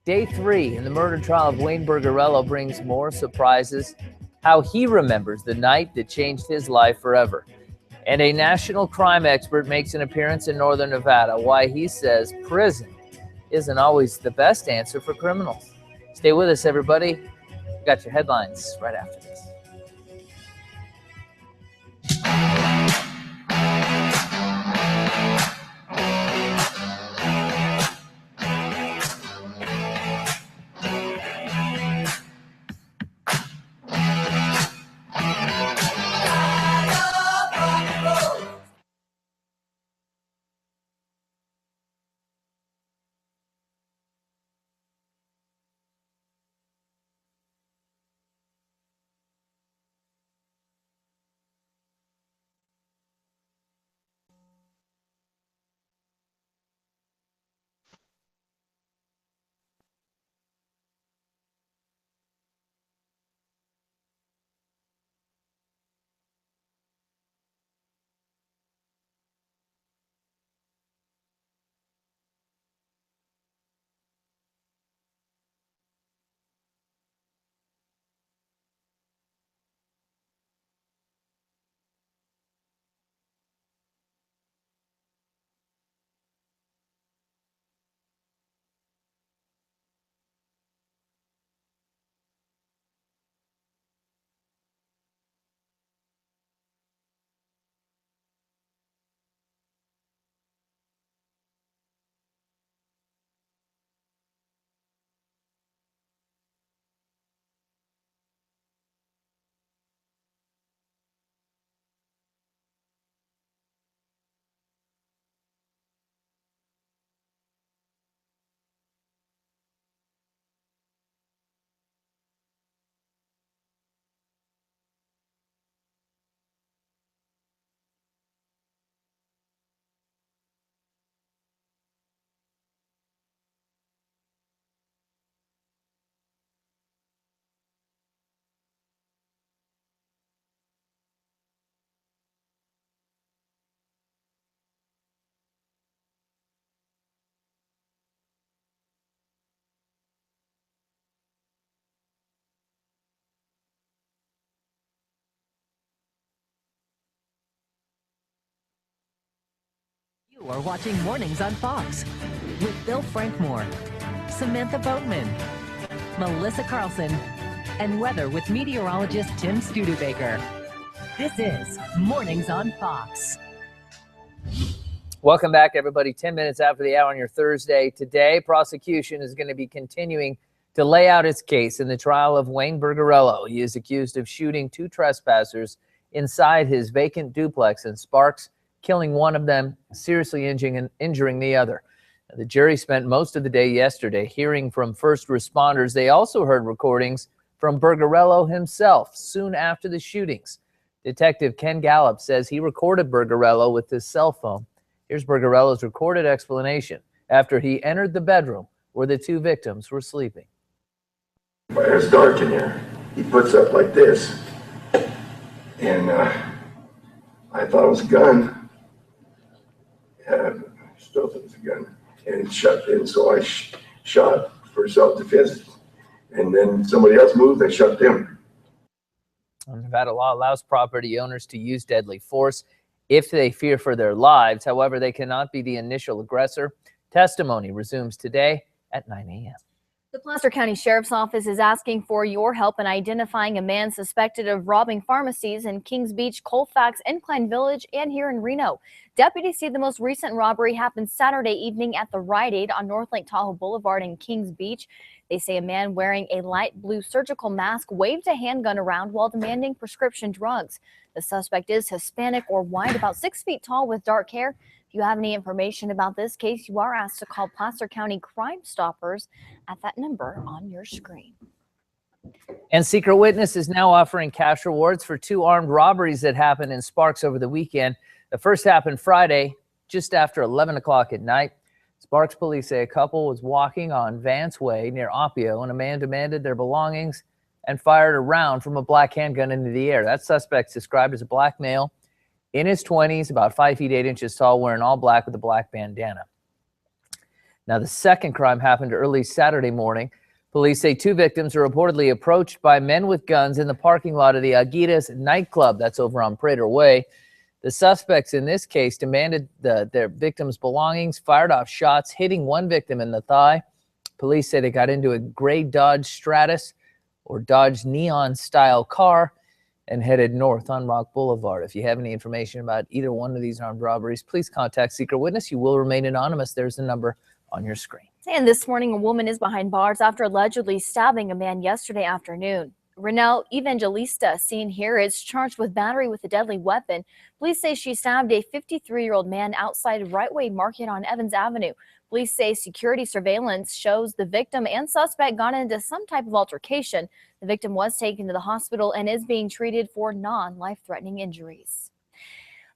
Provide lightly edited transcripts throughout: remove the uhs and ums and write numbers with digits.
Day 3 in the murder trial of Wayne Bergarello brings more surprises. How he remembers the night that changed his life forever. And a national crime expert makes an appearance in Northern Nevada. Why he says prison isn't always the best answer for criminals. Stay with us, everybody. We got your headlines right after this. You are watching Mornings on Fox with Bill Frankmore, Samantha Boatman, Melissa Carlson, and weather with meteorologist Tim Studebaker. This is Mornings on Fox. Welcome back, everybody. 10 minutes after the hour on your Thursday. Today, prosecution is going to be continuing to lay out its case in the trial of Wayne Bergarello. He is accused of shooting 2 trespassers inside his vacant duplex in Sparks, killing one of them, seriously injuring the other. The jury spent most of the day yesterday hearing from first responders. They also heard recordings from Bergarello himself soon after the shootings. Detective Ken Gallup says he recorded Bergarello with his cell phone. Here's Bergarello's recorded explanation after he entered the bedroom where the 2 victims were sleeping. It's dark in here. He puts up like this, and I thought it was a gun. I still thought it was a gun, and it shut in, so I shot for self-defense, and then somebody else moved, I shot them. Nevada law allows property owners to use deadly force if they fear for their lives. However, they cannot be the initial aggressor. Testimony resumes today at 9 a.m. The Placer County Sheriff's Office is asking for your help in identifying a man suspected of robbing pharmacies in Kings Beach, Colfax, Incline Village, and here in Reno. Deputies say the most recent robbery happened Saturday evening at the Rite Aid on North Lake Tahoe Boulevard in Kings Beach. They say a man wearing a light blue surgical mask waved a handgun around while demanding prescription drugs. The suspect is Hispanic or white, about 6 feet tall with dark hair. If you have any information about this case, you are asked to call Placer County Crime Stoppers at that number on your screen. And Secret Witness is now offering cash rewards for 2 armed robberies that happened in Sparks over the weekend. The first happened Friday, just after 11 o'clock at night. Sparks police say a couple was walking on Vance Way near Opio when a man demanded their belongings and fired a round from a black handgun into the air. That suspect's described as a black male in his 20s, about 5 feet 8 inches tall, wearing all black with a black bandana. Now, the second crime happened early Saturday morning. Police say 2 victims are reportedly approached by men with guns in the parking lot of the Aguirre's nightclub. That's over on Prater Way. The suspects in this case demanded their victims' belongings, fired off shots, hitting one victim in the thigh. Police say they got into a gray Dodge Stratus or Dodge Neon style car and headed north on Rock Boulevard. If you have any information about either one of these armed robberies, please contact Secret Witness. You will remain anonymous. There's the number on your screen. And this morning, a woman is behind bars after allegedly stabbing a man yesterday afternoon. Renelle Evangelista, seen here, is charged with battery with a deadly weapon. Police say she stabbed a 53-year-old man outside Right Way Market on Evans Avenue. Police say security surveillance shows the victim and suspect got into some type of altercation. The victim was taken to the hospital and is being treated for non-life-threatening injuries.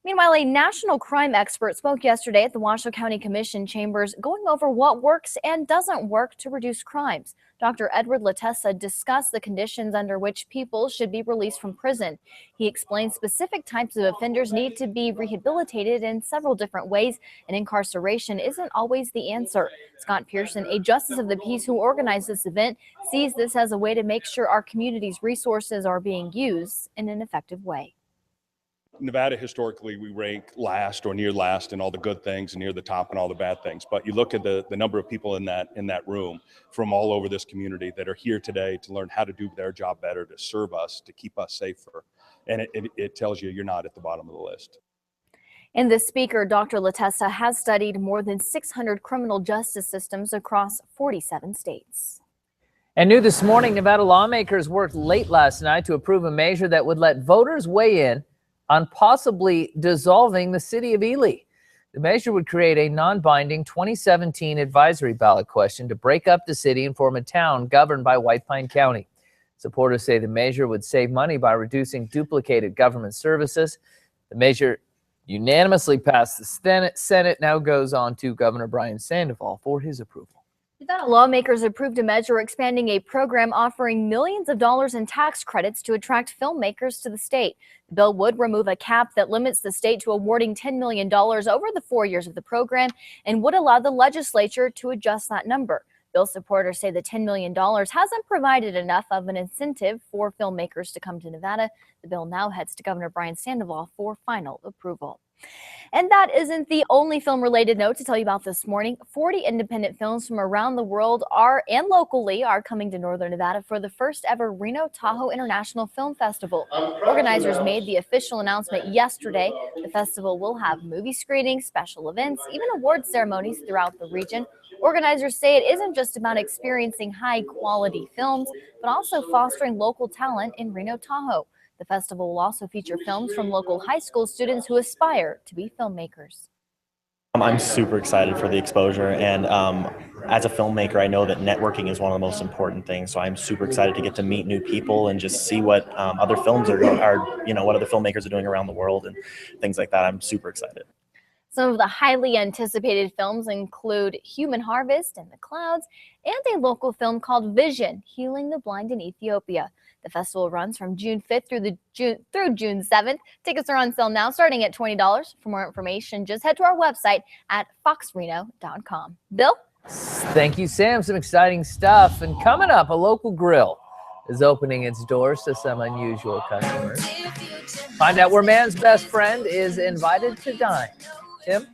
Meanwhile, a national crime expert spoke yesterday at the Washoe County Commission chambers, going over what works and doesn't work to reduce crimes. Dr. Edward Latessa discussed the conditions under which people should be released from prison. He explained specific types of offenders need to be rehabilitated in several different ways, and incarceration isn't always the answer. Scott Pearson, a justice of the peace who organized this event, sees this as a way to make sure our community's resources are being used in an effective way. Nevada, historically, we rank last or near last in all the good things and near the top in all the bad things. But you look at the number of people in that room from all over this community that are here today to learn how to do their job better, to serve us, to keep us safer. And it tells you you're not at the bottom of the list. And the speaker, Dr. Latessa, has studied more than 600 criminal justice systems across 47 states. And new this morning, Nevada lawmakers worked late last night to approve a measure that would let voters weigh in on possibly dissolving the city of Ely. The measure would create a non-binding 2017 advisory ballot question to break up the city and form a town governed by White Pine County. Supporters say the measure would save money by reducing duplicated government services. The measure unanimously passed the Senate, now goes on to Governor Brian Sandoval for his approval. Nevada lawmakers approved a measure expanding a program offering millions of dollars in tax credits to attract filmmakers to the state. The bill would remove a cap that limits the state to awarding $10 million over the 4 years of the program and would allow the legislature to adjust that number. Bill supporters say the $10 million hasn't provided enough of an incentive for filmmakers to come to Nevada. The bill now heads to Governor Brian Sandoval for final approval. And that isn't the only film-related note to tell you about this morning. 40 independent films from around the world and locally are coming to Northern Nevada for the first ever Reno Tahoe International Film Festival. Organizers made the official announcement yesterday. The festival will have movie screenings, special events, even award ceremonies throughout the region. Organizers say it isn't just about experiencing high-quality films, but also fostering local talent in Reno Tahoe. The festival will also feature films from local high school students who aspire to be filmmakers. I'm super excited for the exposure, and as a filmmaker, I know that networking is one of the most important things. So I'm super excited to get to meet new people and just see what other films are what other filmmakers are doing around the world and things like that. I'm super excited. Some of the highly anticipated films include Human Harvest and the Clouds, and a local film called Vision: Healing the Blind in Ethiopia. The festival runs from June 5th through June 7th. Tickets are on sale now, starting at $20. For more information, just head to our website at foxreno.com. Bill? Thank you, Sam. Some exciting stuff. And coming up, a local grill is opening its doors to some unusual customers. Find out where man's best friend is invited to dine. Tim?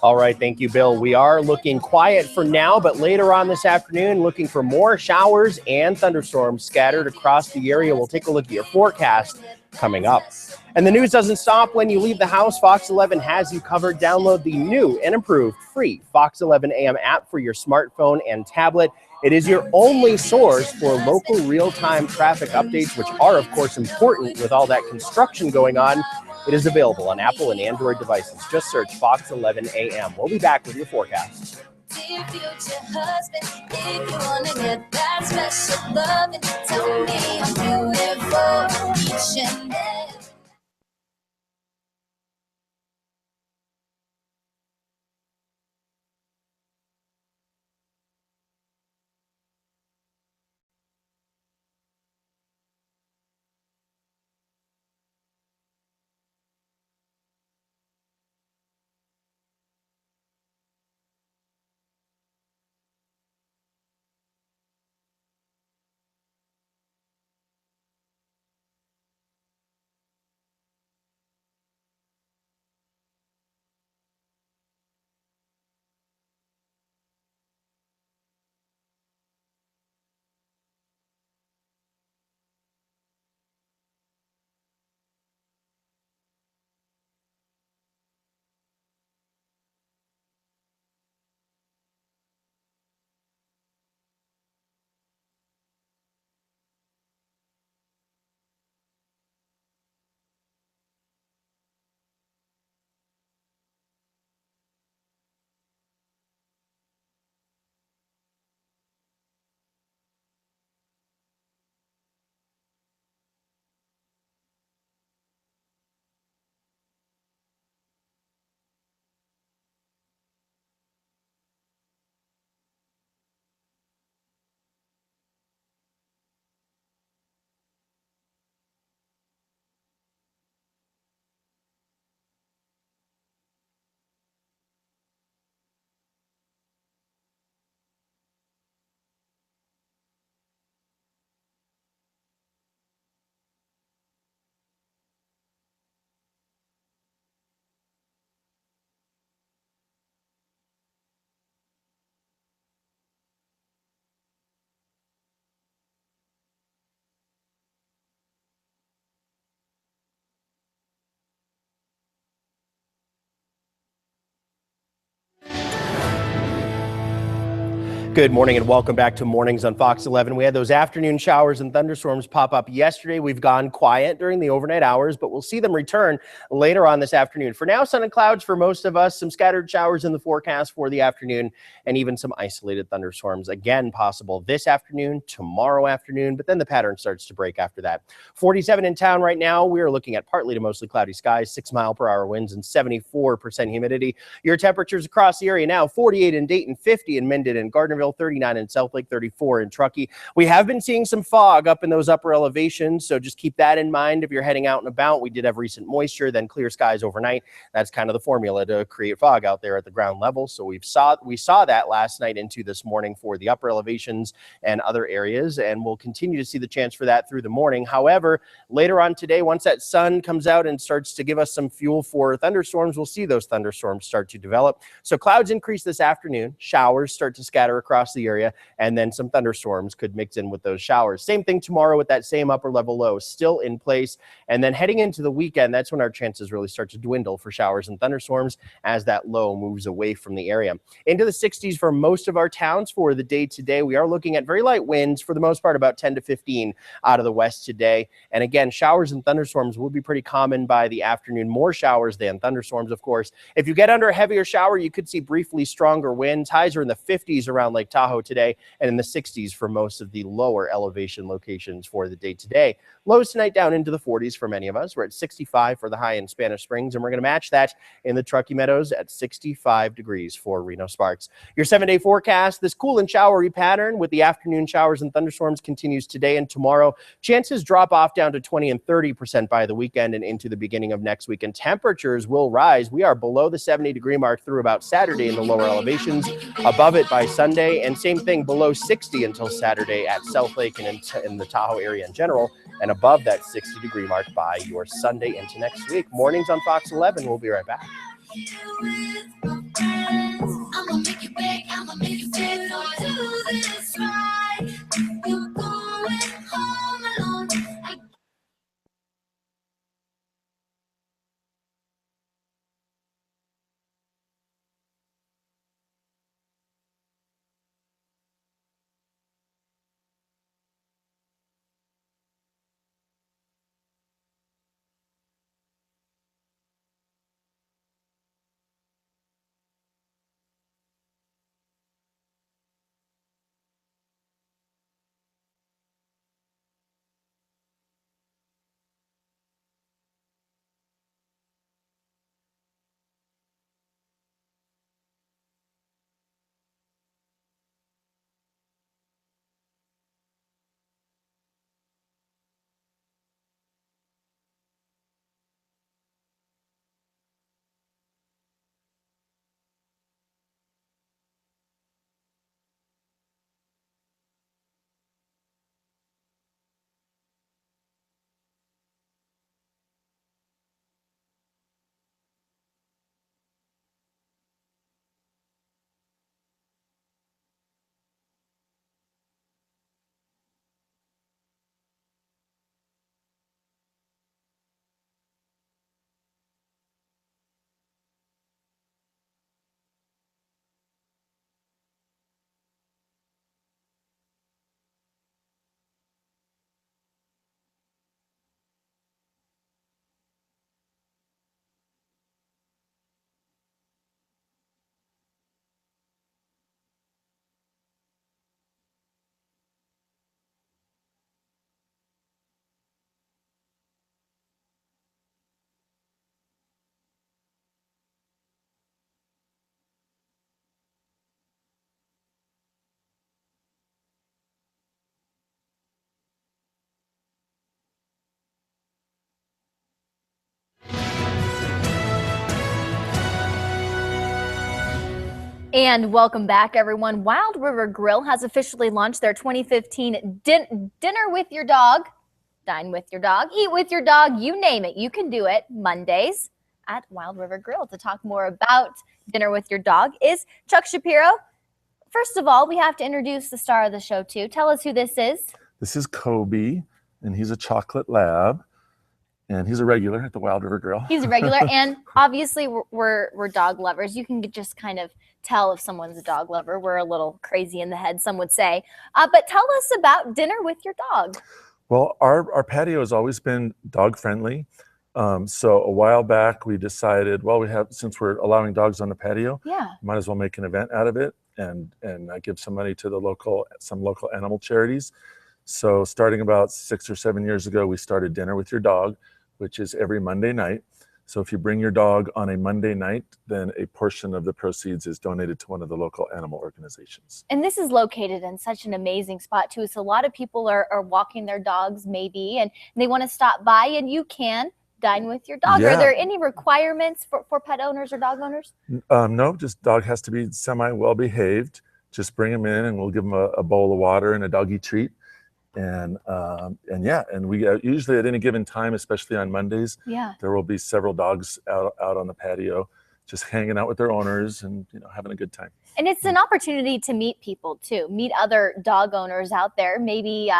All right, thank you, Bill. We are looking quiet for now, but later on this afternoon, looking for more showers and thunderstorms scattered across the area. We'll take a look at your forecast coming up. And the news doesn't stop when you leave the house. Fox 11 has you covered. Download the new and improved free Fox 11 AM app for your smartphone and tablet. It is your only source for local real-time traffic updates, which are, of course, important with all that construction going on. It is available on Apple and Android devices. Just search Fox 11 AM. We'll be back with your forecast. Dear future husband, if you wanna get that special loving, tell me I'm beautiful each and every Good morning and welcome back to Mornings on Fox 11. We had those afternoon showers and thunderstorms pop up yesterday. We've gone quiet during the overnight hours, but we'll see them return later on this afternoon. For now, sun and clouds for most of us, some scattered showers in the forecast for the afternoon, and even some isolated thunderstorms again possible this afternoon, tomorrow afternoon, but then the pattern starts to break after that. 47 in town right now. We are looking at partly to mostly cloudy skies, 6-mile-per-hour winds, and 74% humidity. Your temperatures across the area now: 48 in Dayton, 50 in Minden and Gardnerville, 39 in Southlake, 34 in Truckee. We have been seeing some fog up in those upper elevations, so just keep that in mind if you're heading out and about. We did have recent moisture, then clear skies overnight. That's kind of the formula to create fog out there at the ground level. So we saw that last night into this morning for the upper elevations and other areas, and we'll continue to see the chance for that through the morning. However, later on today, once that sun comes out and starts to give us some fuel for thunderstorms, we'll see those thunderstorms start to develop. So clouds increase this afternoon, showers start to scatter across the area, and then some thunderstorms could mix in with those showers. Same thing tomorrow with that same upper level low still in place. And then heading into the weekend, that's when our chances really start to dwindle for showers and thunderstorms as that low moves away from the area. Into the 60s for most of our towns for the day today. We are looking at very light winds for the most part, about 10 to 15 out of the west today. And again, showers and thunderstorms will be pretty common by the afternoon. More showers than thunderstorms, of course. If you get under a heavier shower, you could see briefly stronger winds. Highs are in the 50s around Lake Tahoe today, and in the 60s for most of the lower elevation locations for the day today. Lows tonight down into the 40s for many of us. We're at 65 for the high in Spanish Springs, and we're going to match that in the Truckee Meadows at 65 degrees for Reno Sparks. Your 7-day forecast: this cool and showery pattern with the afternoon showers and thunderstorms continues today and tomorrow. Chances drop off down to 20 and 30% by the weekend and into the beginning of next week, and temperatures will rise. We are below the 70-degree mark through about Saturday in the lower elevations, above it by Sunday, and same thing below 60 until Saturday at Southlake and in the Tahoe area in general, and above that 60-degree mark by your Sunday into next week. Mornings on Fox 11. We'll be right back. I'ma make you beg, I'ma make you feel do this right. You're going home alone. And welcome back, everyone. Wild River Grill has officially launched their 2015 Dinner with Your Dog, Dine with Your Dog, Eat with Your Dog, you name it. You can do it Mondays at Wild River Grill. To talk more about Dinner with Your Dog is Chuck Shapiro. First of all, we have to introduce the star of the show, too. Tell us who this is. This is Kobe, and he's a chocolate lab. and he's a regular at the Wild River Grill. He's a regular, and obviously we're dog lovers. You can just kind of tell if someone's a dog lover. We're a little crazy in the head, some would say. But tell us about dinner with your dog. Well, our patio has always been dog friendly. So a while back we decided, well, since we're allowing dogs on the patio, Yeah. might as well make an event out of it and give some money to some local animal charities. So starting about 6 or 7 years ago, we started Dinner with Your Dog, which is every Monday night. So if you bring your dog on a Monday night, then a portion of the proceeds is donated to one of the local animal organizations. And this is located in such an amazing spot too. So a lot of people are walking their dogs maybe, and they want to stop by, and you can dine with your dog. Yeah. Are there any requirements for pet owners or dog owners? No, just dog has to be semi well behaved. Just bring him in and we'll give him a bowl of water and a doggy treat. And we usually at any given time, especially on Mondays, Yeah. there will be several dogs out on the patio, just hanging out with their owners and having a good time. And it's an opportunity to meet people too, meet other dog owners out there, maybe,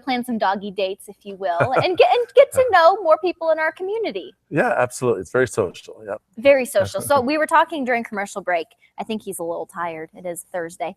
plan some doggy dates, if you will, and get to know more people in our community. Yeah, absolutely. It's very social. Yeah. Very social. So we were talking during commercial break. I think he's a little tired. It is Thursday.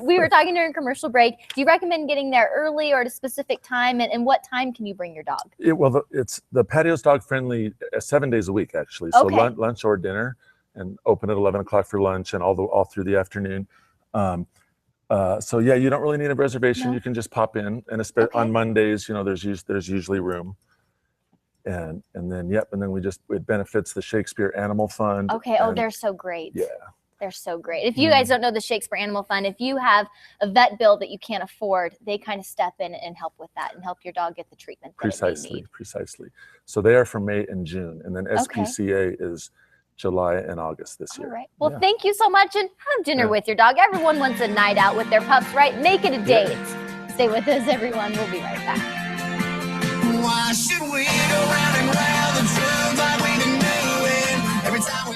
We were talking during commercial break. Do you recommend getting there early or at a specific time? And what time can you bring your dog? The patio's dog friendly 7 days a week, actually. So Okay. lunch or dinner, and open at 11 o'clock for lunch and all through the afternoon. So yeah, you don't really need a reservation. No. You can just pop in, and Okay. on Mondays, there's usually room. And then it benefits the Shakespeare Animal Fund. Okay. Oh, they're so great. Yeah. They're so great. If you guys don't know the Shakespeare Animal Fund, if you have a vet bill that you can't afford, they kind of step in and help with that and help your dog get the treatment that it may need. Precisely. So they are for May and June, and then SPCA is July and August this year. All right. Well, Yeah. thank you so much, and have dinner Yeah. with your dog. Everyone wants a night out with their pups, right? Make it a date. Stay with us, everyone. We'll be right back. Why should we go round and round the truth like we've been doing every time we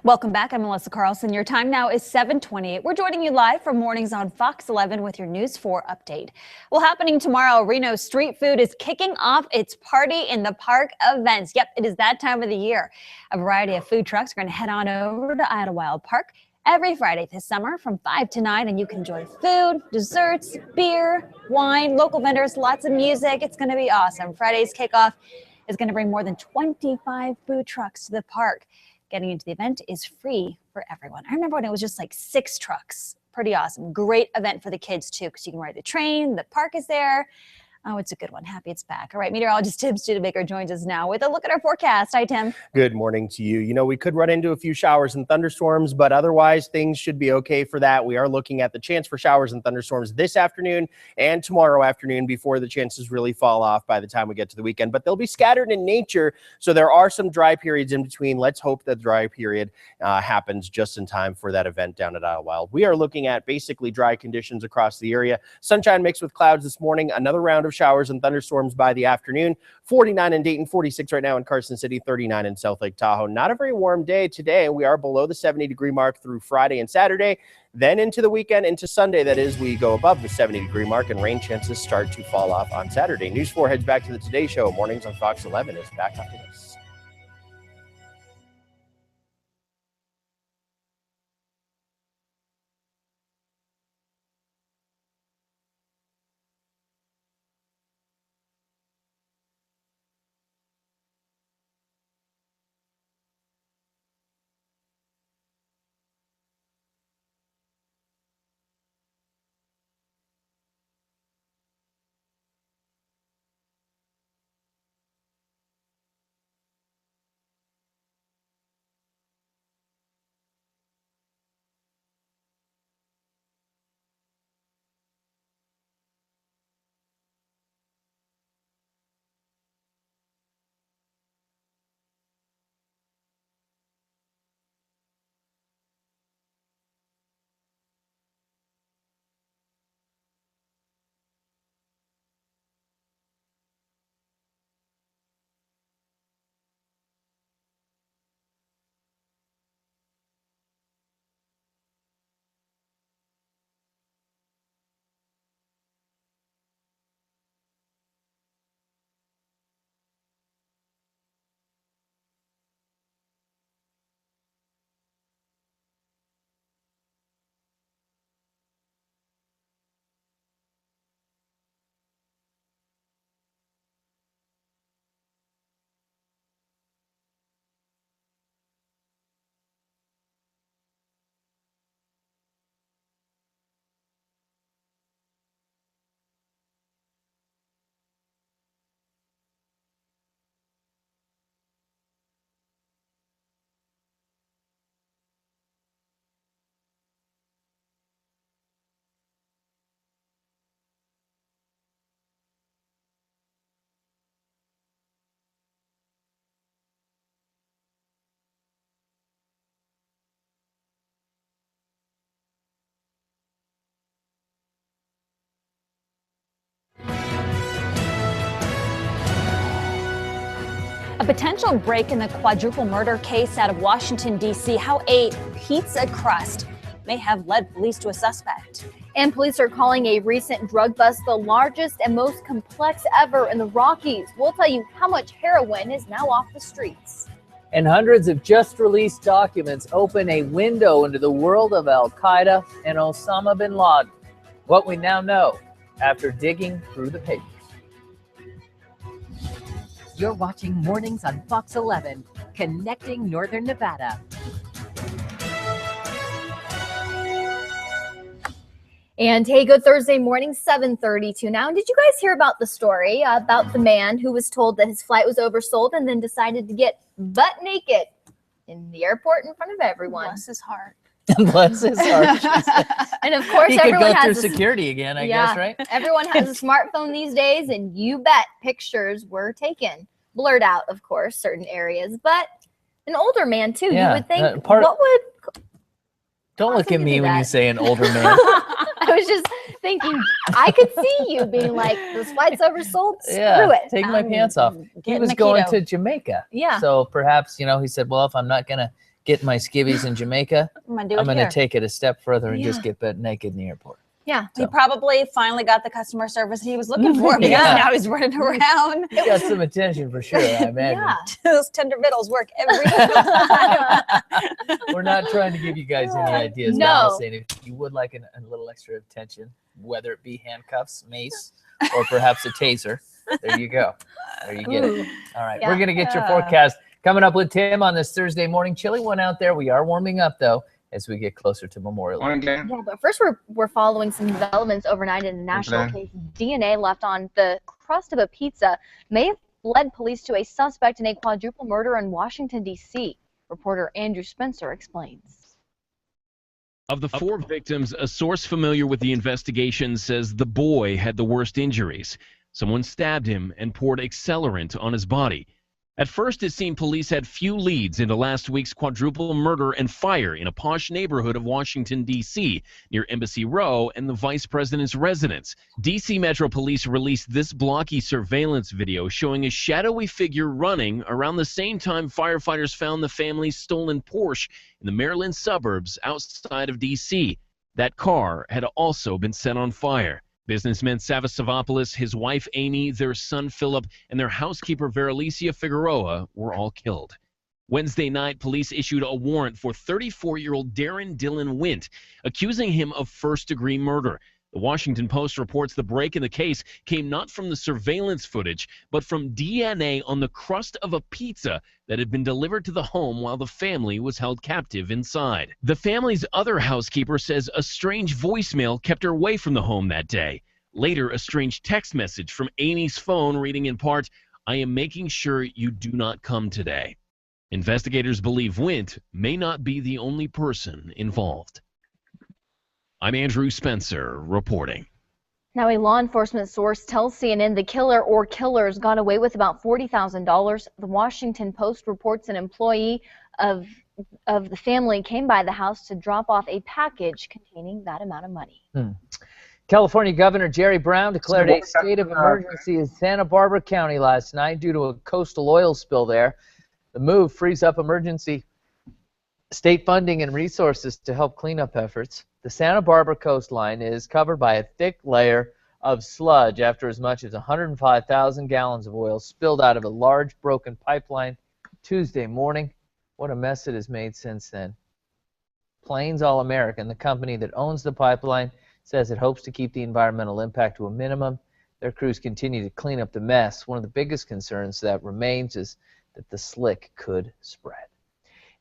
Welcome back. I'm Melissa Carlson. Your time now is 7:28. We're joining you live from Mornings on Fox 11 with your News 4 update. Well, happening tomorrow, Reno Street Food is kicking off its Party in the Park events. Yep, it is that time of the year. A variety of food trucks are going to head on over to Idlewild Park every Friday this summer from 5 to 9, and you can enjoy food, desserts, beer, wine, local vendors, lots of music. It's going to be awesome. Friday's kickoff is going to bring more than 25 food trucks to the park. Getting into the event is free for everyone. I remember when it was just like 6 trucks. Pretty awesome. Great event for the kids too, because you can ride the train, the park is there. Oh, it's a good one. Happy it's back. All right, meteorologist Tim Studebaker joins us now with a look at our forecast. Hi, Tim. Good morning to you. You know, we could run into a few showers and thunderstorms, but otherwise things should be okay for that. We are looking at the chance for showers and thunderstorms this afternoon and tomorrow afternoon before the chances really fall off by the time we get to the weekend. But they'll be scattered in nature, so there are some dry periods in between. Let's hope that dry period happens just in time for that event down at Idlewild. We are looking at basically dry conditions across the area. Sunshine mixed with clouds this morning. Another round of showers and thunderstorms by the afternoon. 49 in Dayton, 46 right now in Carson City, 39 in South Lake Tahoe. Not a very warm day today. We are below the 70-degree mark through Friday and Saturday. Then into the weekend, into Sunday, that is, we go above the 70-degree mark and rain chances start to fall off on Saturday. News 4 heads back to the Today Show. Mornings on Fox 11 is back after this. A potential break in the quadruple murder case out of Washington, D.C. How a pizza crust may have led police to a suspect. And police are calling a recent drug bust the largest and most complex ever in the Rockies. We'll tell you how much heroin is now off the streets. And hundreds of just-released documents open a window into the world of Al-Qaeda and Osama bin Laden. What we now know after digging through the papers. You're watching Mornings on Fox 11, connecting Northern Nevada. And hey, good Thursday morning, 7:32 now. And did you guys hear about the story about the man who was told that his flight was oversold and then decided to get butt naked in the airport in front of everyone? Bless his heart. Bless his heart. And of course, He could everyone go through has a security again, I Yeah. guess, right? Everyone has a smartphone these days, and you bet pictures were taken. Blurred out, of course, certain areas, but an older man, too. Yeah, You would think, part- what would... Don't look Awesome at to me do when you that. say an older man. I was just thinking, I could see you being like, this flight's oversold, Yeah, screw it. take my pants off. He getting was the going keto. to Jamaica. Yeah. So perhaps, he said, well, if I'm not going to get my skivvies in Jamaica, I'm gonna do I'm it going to here. take it a step further and just Yeah. get butt naked in the airport. Yeah. He probably finally got the customer service he was looking for because Yeah. now he's running around. He got some attention for sure, I imagine. Yeah. Those tender vittles work every single time. We're not trying to give you guys any ideas. No. But I'm just saying if you would like a little extra attention, whether it be handcuffs, mace, or perhaps a taser, there you go. There you get it. All right. Yeah. We're going to get your Yeah. forecast Coming up with Tim on this Thursday morning. Chilly one out there. We are warming up, though, as we get closer to Memorial Day. Yeah, but first we're following some developments overnight in a national case. DNA left on the crust of a pizza may have led police to a suspect in a quadruple murder in Washington, D.C. Reporter Andrew Spencer explains. Of the 4 victims, a source familiar with the investigation says the boy had the worst injuries. Someone stabbed him and poured accelerant on his body. At first, it seemed police had few leads into last week's quadruple murder and fire in a posh neighborhood of Washington, D.C., near Embassy Row and the vice president's residence. D.C. Metro Police released this blocky surveillance video showing a shadowy figure running around the same time firefighters found the family's stolen Porsche in the Maryland suburbs outside of D.C. That car had also been set on fire. Businessman Savas Savopoulos, his wife Amy, their son Philip, and their housekeeper Veralicia Figueroa were all killed. Wednesday night, police issued a warrant for 34-year-old Darren Dillon Wint, accusing him of first-degree murder. The Washington Post reports the break in the case came not from the surveillance footage, but from DNA on the crust of a pizza that had been delivered to the home while the family was held captive inside. The family's other housekeeper says a strange voicemail kept her away from the home that day. Later, a strange text message from Amy's phone reading in part, "I am making sure you do not come today." Investigators believe Wint may not be the only person involved. I'm Andrew Spencer reporting. Now, a law enforcement source tells CNN the killer or killers got away with about $40,000. The Washington Post reports an employee of the family came by the house to drop off a package containing that amount of money. California Governor Jerry Brown declared a state of emergency in Santa Barbara County last night due to a coastal oil spill there. The move frees up emergency state funding and resources to help cleanup efforts. The Santa Barbara coastline is covered by a thick layer of sludge after as much as 105,000 gallons of oil spilled out of a large broken pipeline Tuesday morning. What a mess it has made since then. Plains All American, the company that owns the pipeline, says it hopes to keep the environmental impact to a minimum. Their crews continue to clean up the mess. One of the biggest concerns that remains is that the slick could spread.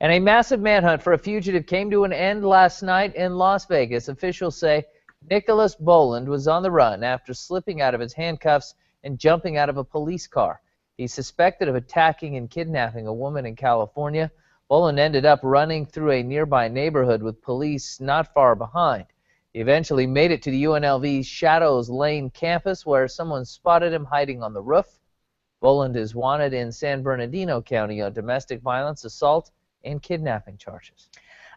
And a massive manhunt for a fugitive came to an end last night in Las Vegas. Officials say Nicholas Boland was on the run after slipping out of his handcuffs and jumping out of a police car. He's suspected of attacking and kidnapping a woman in California. Boland ended up running through a nearby neighborhood with police not far behind. He eventually made it to the UNLV's Shadows Lane campus where someone spotted him hiding on the roof. Boland is wanted in San Bernardino County on domestic violence, assault, and kidnapping charges.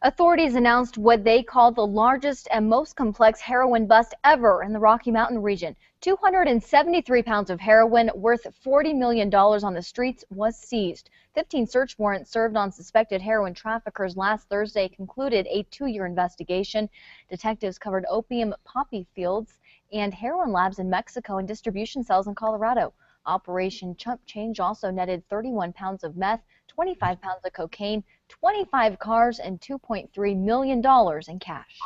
Authorities announced what they called the largest and most complex heroin bust ever in the Rocky Mountain region. 273 pounds of heroin worth $40 million on the streets was seized. 15 search warrants served on suspected heroin traffickers last Thursday concluded a 2-year investigation. Detectives covered opium poppy fields and heroin labs in Mexico and distribution cells in Colorado. Operation Chump Change also netted 31 pounds of meth, 25 pounds of cocaine, 25 cars, and $2.3 million in cash.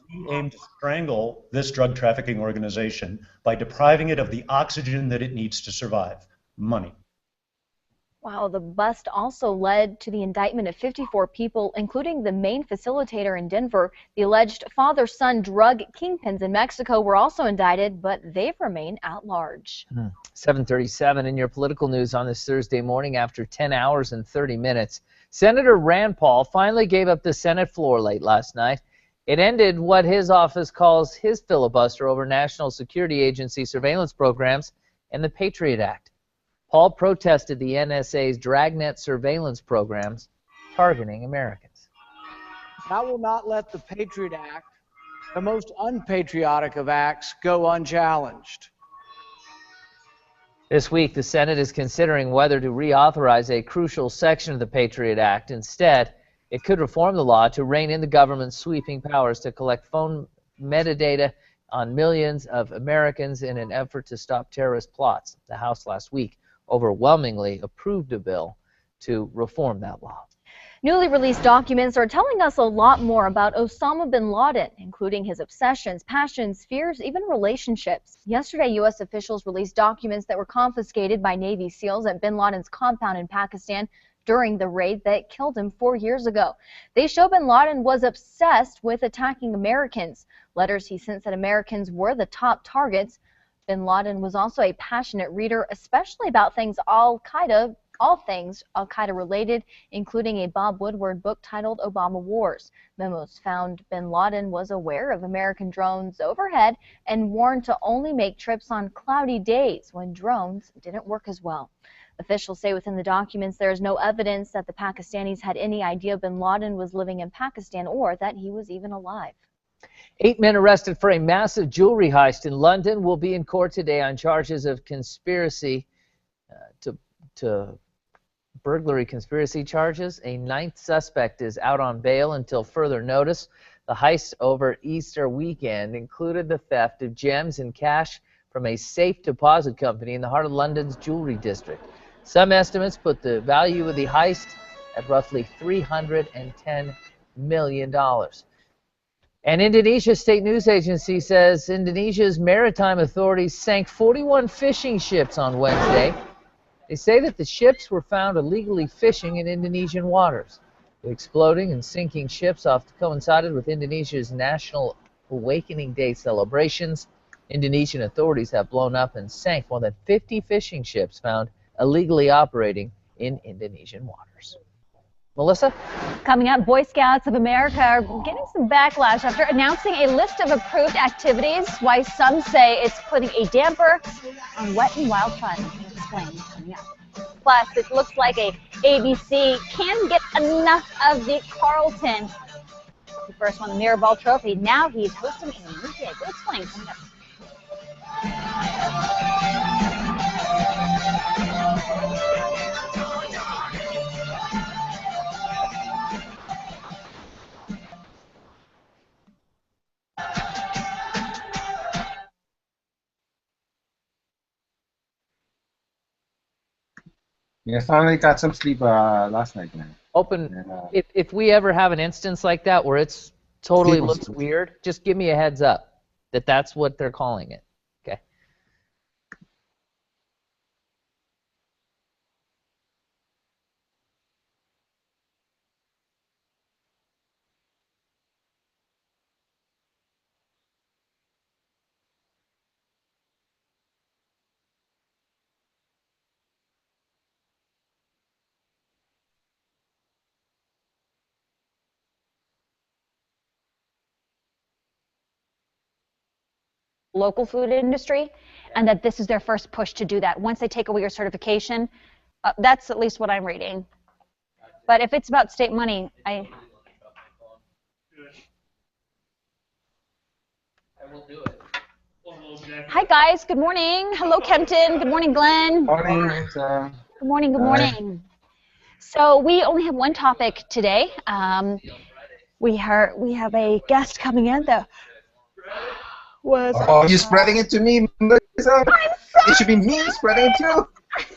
We aim to strangle this drug trafficking organization by depriving it of the oxygen that it needs to survive: money. Wow, the bust also led to the indictment of 54 people, including the main facilitator in Denver. The alleged father-son drug kingpins in Mexico were also indicted, but they've remained at large. 7:37 in your political news on this Thursday morning. After 10 hours and 30 minutes, Senator Rand Paul finally gave up the Senate floor late last night. It ended what his office calls his filibuster over National Security Agency surveillance programs and the Patriot Act. Paul protested the NSA's dragnet surveillance programs targeting Americans. I will not let the Patriot Act, the most unpatriotic of acts, go unchallenged. This week, the Senate is considering whether to reauthorize a crucial section of the Patriot Act. Instead, it could reform the law to rein in the government's sweeping powers to collect phone metadata on millions of Americans in an effort to stop terrorist plots. The House last week overwhelmingly approved a bill to reform that law. Newly released documents are telling us a lot more about Osama bin Laden, including his obsessions, passions, fears, even relationships. Yesterday, U.S. officials released documents that were confiscated by Navy SEALs at bin Laden's compound in Pakistan during the raid that killed him 4 years ago. They show bin Laden was obsessed with attacking Americans. Letters he sent said Americans were the top targets. Bin Laden was also a passionate reader, especially about all things Al-Qaeda related, including a Bob Woodward book titled Obama Wars. Memos found bin Laden was aware of American drones overhead and warned to only make trips on cloudy days when drones didn't work as well. Officials say within the documents there is no evidence that the Pakistanis had any idea bin Laden was living in Pakistan or that he was even alive. 8 men arrested for a massive jewelry heist in London will be in court today on charges of conspiracy to burglary conspiracy charges. A 9th suspect is out on bail until further notice. The heist over Easter weekend included the theft of gems and cash from a safe deposit company in the heart of London's jewelry district. Some estimates put the value of the heist at roughly $310 million. And Indonesia's state news agency says Indonesia's maritime authorities sank 41 fishing ships on Wednesday. They say that the ships were found illegally fishing in Indonesian waters. The exploding and sinking ships often coincided with Indonesia's National Awakening Day celebrations. Indonesian authorities have blown up and sank more than 50 fishing ships found illegally operating in Indonesian waters. Melissa? Coming up, Boy Scouts of America are getting some backlash after announcing a list of approved activities, why some say it's putting a damper on wet and wild fun. We'll explain coming up. Plus, it looks like ABC can't get enough of the Carlton. He first won the Mirrorball Trophy. Now he's hosting a new gig. We'll explain coming up. Yeah, I finally got some sleep last night, man. If we ever have an instance like that where it's totally Sleep was looks good. weird, just give me a heads up that that's what they're calling it. Okay. Local food industry, and that this is their first push to do that. Once they take away your certification, that's at least what I'm reading. But if it's about state money, I will do it. Hi guys, good morning. Hello Kempton. Good morning, Glenn. Morning, Good morning, good morning. So we only have one topic today. We have a guest coming in that was... Oh, you're spreading it to me, Melissa. It should be me spreading it too.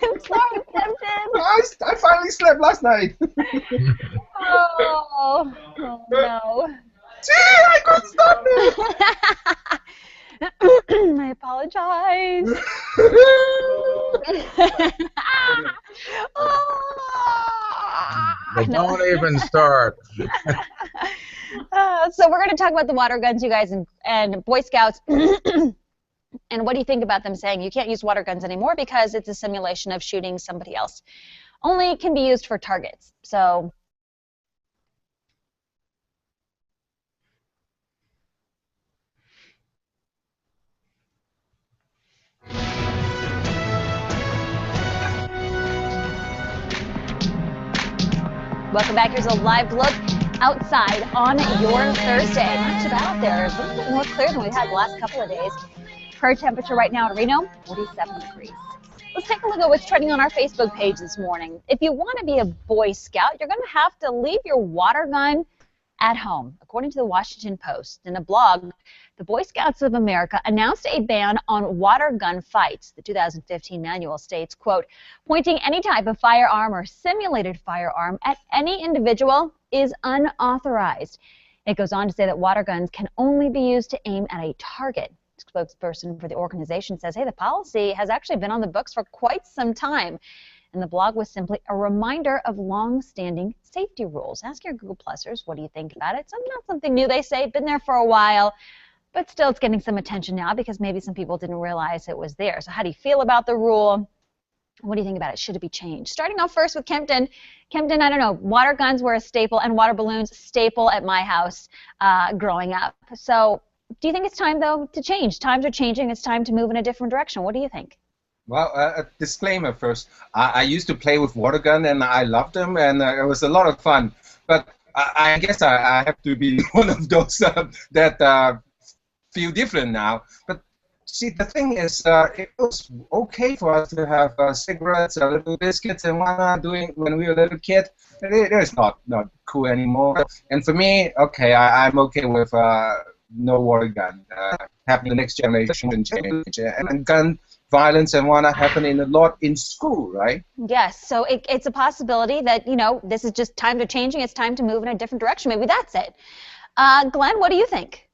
I'm sorry, Kempton. I finally slept last night. Oh no. Gee, I couldn't stop it. I apologize. Don't even start. So we're going to talk about the water guns, you guys, and Boy Scouts. And what do you think about them saying you can't use water guns anymore because it's a simulation of shooting somebody else? Only can be used for targets. So welcome back. Here's a live look outside on your Thursday. Not too bad out there. It's a little bit more clear than we've had the last couple of days. Current temperature right now in Reno, 47 degrees. Let's take a look at what's trending on our Facebook page this morning. If you want to be a Boy Scout, you're going to have to leave your water gun at home, according to the Washington Post. In a blog, the Boy Scouts of America announced a ban on water gun fights. The 2015 manual states, quote, pointing any type of firearm or simulated firearm at any individual is unauthorized. It goes on to say that water guns can only be used to aim at a target. Spokesperson for the organization says, hey, the policy has actually been on the books for quite some time. And the blog was simply a reminder of long-standing safety rules. Ask your Google Plusers, what do you think about it? It's not something new, they say, been there for a while, but still it's getting some attention now because maybe some people didn't realize it was there. So how do you feel about the rule? What do you think about it? Should it be changed? Starting off first with Kempton. Kempton, I don't know, water guns were a staple and water balloons staple at my house growing up. So do you think it's time, though, to change? Times are changing. It's time to move in a different direction. What do you think? Well, a disclaimer first. I used to play with water gun, and I loved them, and it was a lot of fun. But I guess I have to be one of those that feel different now. But see, the thing is, it was okay for us to have cigarettes, little biscuits, and whatnot doing when we were a little kid. It is not cool anymore. And for me, okay, I'm okay with no water gun. Having the next generation change, and gun violence and whatnot happening a lot in school, right? Yes, so it's a possibility that, you know, this is just times are changing, it's time to move in a different direction. Maybe that's it. Glenn, what do you think?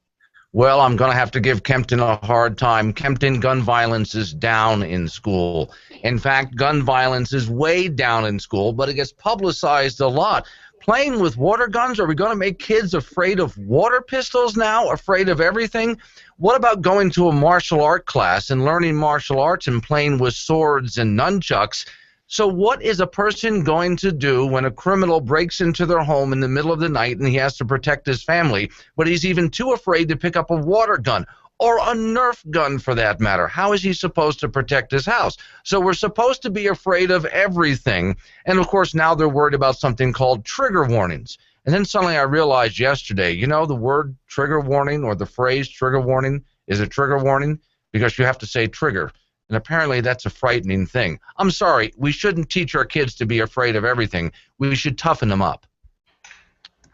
Well, I'm going to have to give Kempton a hard time. Kempton, gun violence is down in school. In fact, gun violence is way down in school, but it gets publicized a lot. Playing with water guns? Are we going to make kids afraid of water pistols now, afraid of everything? What about going to a martial art class and learning martial arts and playing with swords and nunchucks? So what is a person going to do when a criminal breaks into their home in the middle of the night and he has to protect his family, but he's even too afraid to pick up a water gun? Or a Nerf gun, for that matter. How is he supposed to protect his house? So we're supposed to be afraid of everything. And, of course, now they're worried about something called trigger warnings. And then suddenly I realized yesterday, you know, the word trigger warning or the phrase trigger warning is a trigger warning because you have to say trigger. And apparently that's a frightening thing. I'm sorry, we shouldn't teach our kids to be afraid of everything. We should toughen them up.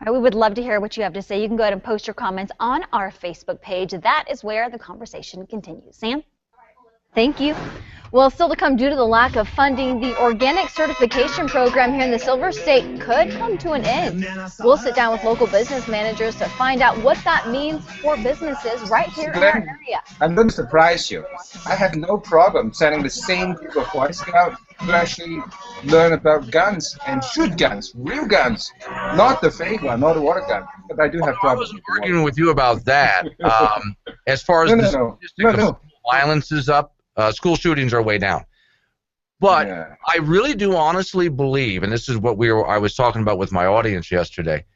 We would love to hear what you have to say. You can go ahead and post your comments on our Facebook page. That is where the conversation continues. Sam? Thank you. Well, still to come due to the lack of funding, the organic certification program here in the Silver State could come to an end. We'll sit down with local business managers to find out what that means for businesses right here in our area. I'm going to surprise you. I have no problem sending the same group of Boy Scouts to actually learn about guns and shoot guns, real guns, not the fake one, not the water gun. But I do have problems. I wasn't arguing with you about that. As far as the statistics of violence is up, school shootings are way down. But I really do honestly believe, and this is what I was talking about with my audience yesterday,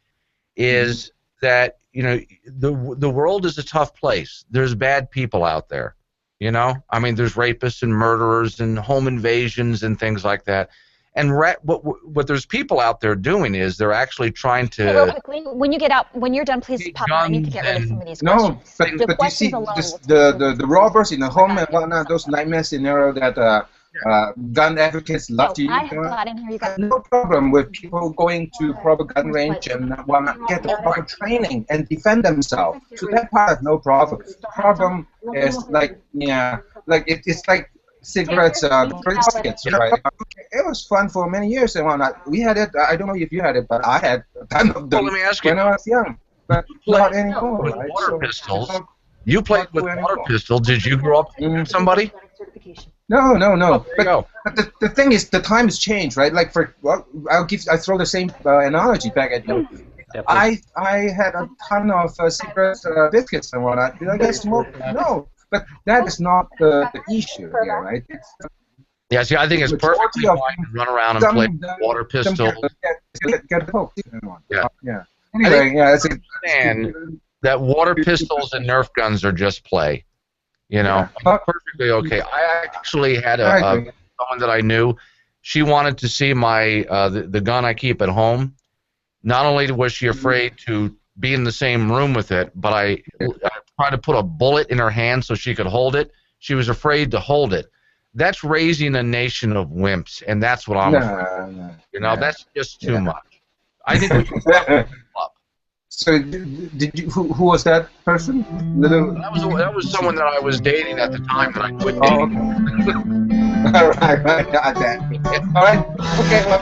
is that, you know, the world is a tough place. There's bad people out there. You know, I mean, there's rapists and murderers and home invasions and things like that. And what there's people out there doing is they're actually trying to. Hey, real quickly, when you get out, when you're done, please pop out. I need to get rid of some of these questions. But you see, the robbers in the home and whatnot, those nightmare scenarios that gun advocates love to use. I have got in here. You got no problem with people going to proper gun range and whatnot, get the proper training and defend themselves. So that part, no problem. The problem is like, it's like cigarettes, cigarettes, right? It was fun for many years and whatnot. We had it. I don't know if you had it, but I had a ton of them let me ask you, when I was young. But not anymore. With right? water pistols. You played with water pistols. Did you grow up with somebody? No. But the thing is, the time has changed, right? Like I throw the same analogy back at you. I had a ton of cigarettes, biscuits, and whatnot. Did I get smoked? No. But that is not the issue here, right? Yeah, see, I think it's perfectly fine to run around and play with water pistols. Get hooked. Yeah. Anyway, I understand that water pistols and Nerf guns are just play. You know, perfectly okay. I actually had someone that I knew. She wanted to see my the gun I keep at home. Not only was she afraid to be in the same room with it, but I tried to put a bullet in her hand so she could hold it. She was afraid to hold it. That's raising a nation of wimps, and that's what I'm afraid of. You know, that's just too much. I think we should up. So did you? Who was that person? That was someone that I was dating at the time that I quit Oh, dating. All right, got that. All right, okay. Well,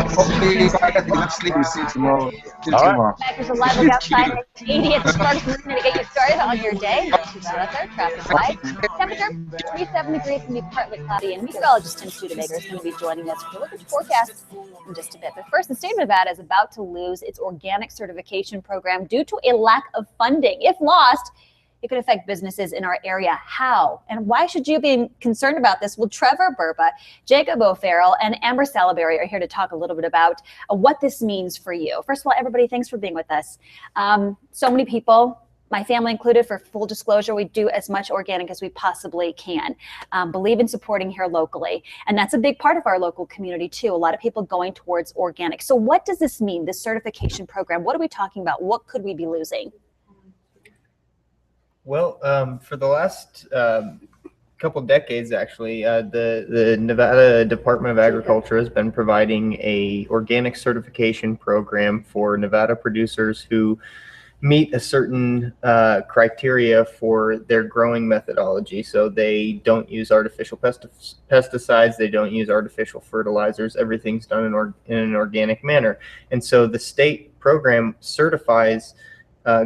hopefully, if I get enough sleep, we'll see tomorrow. There's a live look outside at 80 at Sparks. We're going to get you started on your day. Not too bad out there. Traffic light. Temperature 27 degrees. It's going to be partly cloudy. And meteorologist Tim Studebaker is going to be joining us for a look at the forecast in just a bit. But first, the state of Nevada is about to lose its organic certification program due to a lack of funding. If lost, it could affect businesses in our area. How? And why should you be concerned about this? Well, Trevor Burba, Jacob O'Farrell, and Amber Salaberry are here to talk a little bit about what this means for you. First of all, everybody, thanks for being with us. So many people, my family included, for full disclosure, we do as much organic as we possibly can. Believe in supporting here locally. And that's a big part of our local community too. A lot of people going towards organic. So what does this mean, this certification program? What are we talking about? What could we be losing? Well, for the last couple decades, actually, the Nevada Department of Agriculture has been providing a organic certification program for Nevada producers who meet a certain criteria for their growing methodology. So they don't use artificial pesticides, they don't use artificial fertilizers, everything's done in an organic manner. And so the state program certifies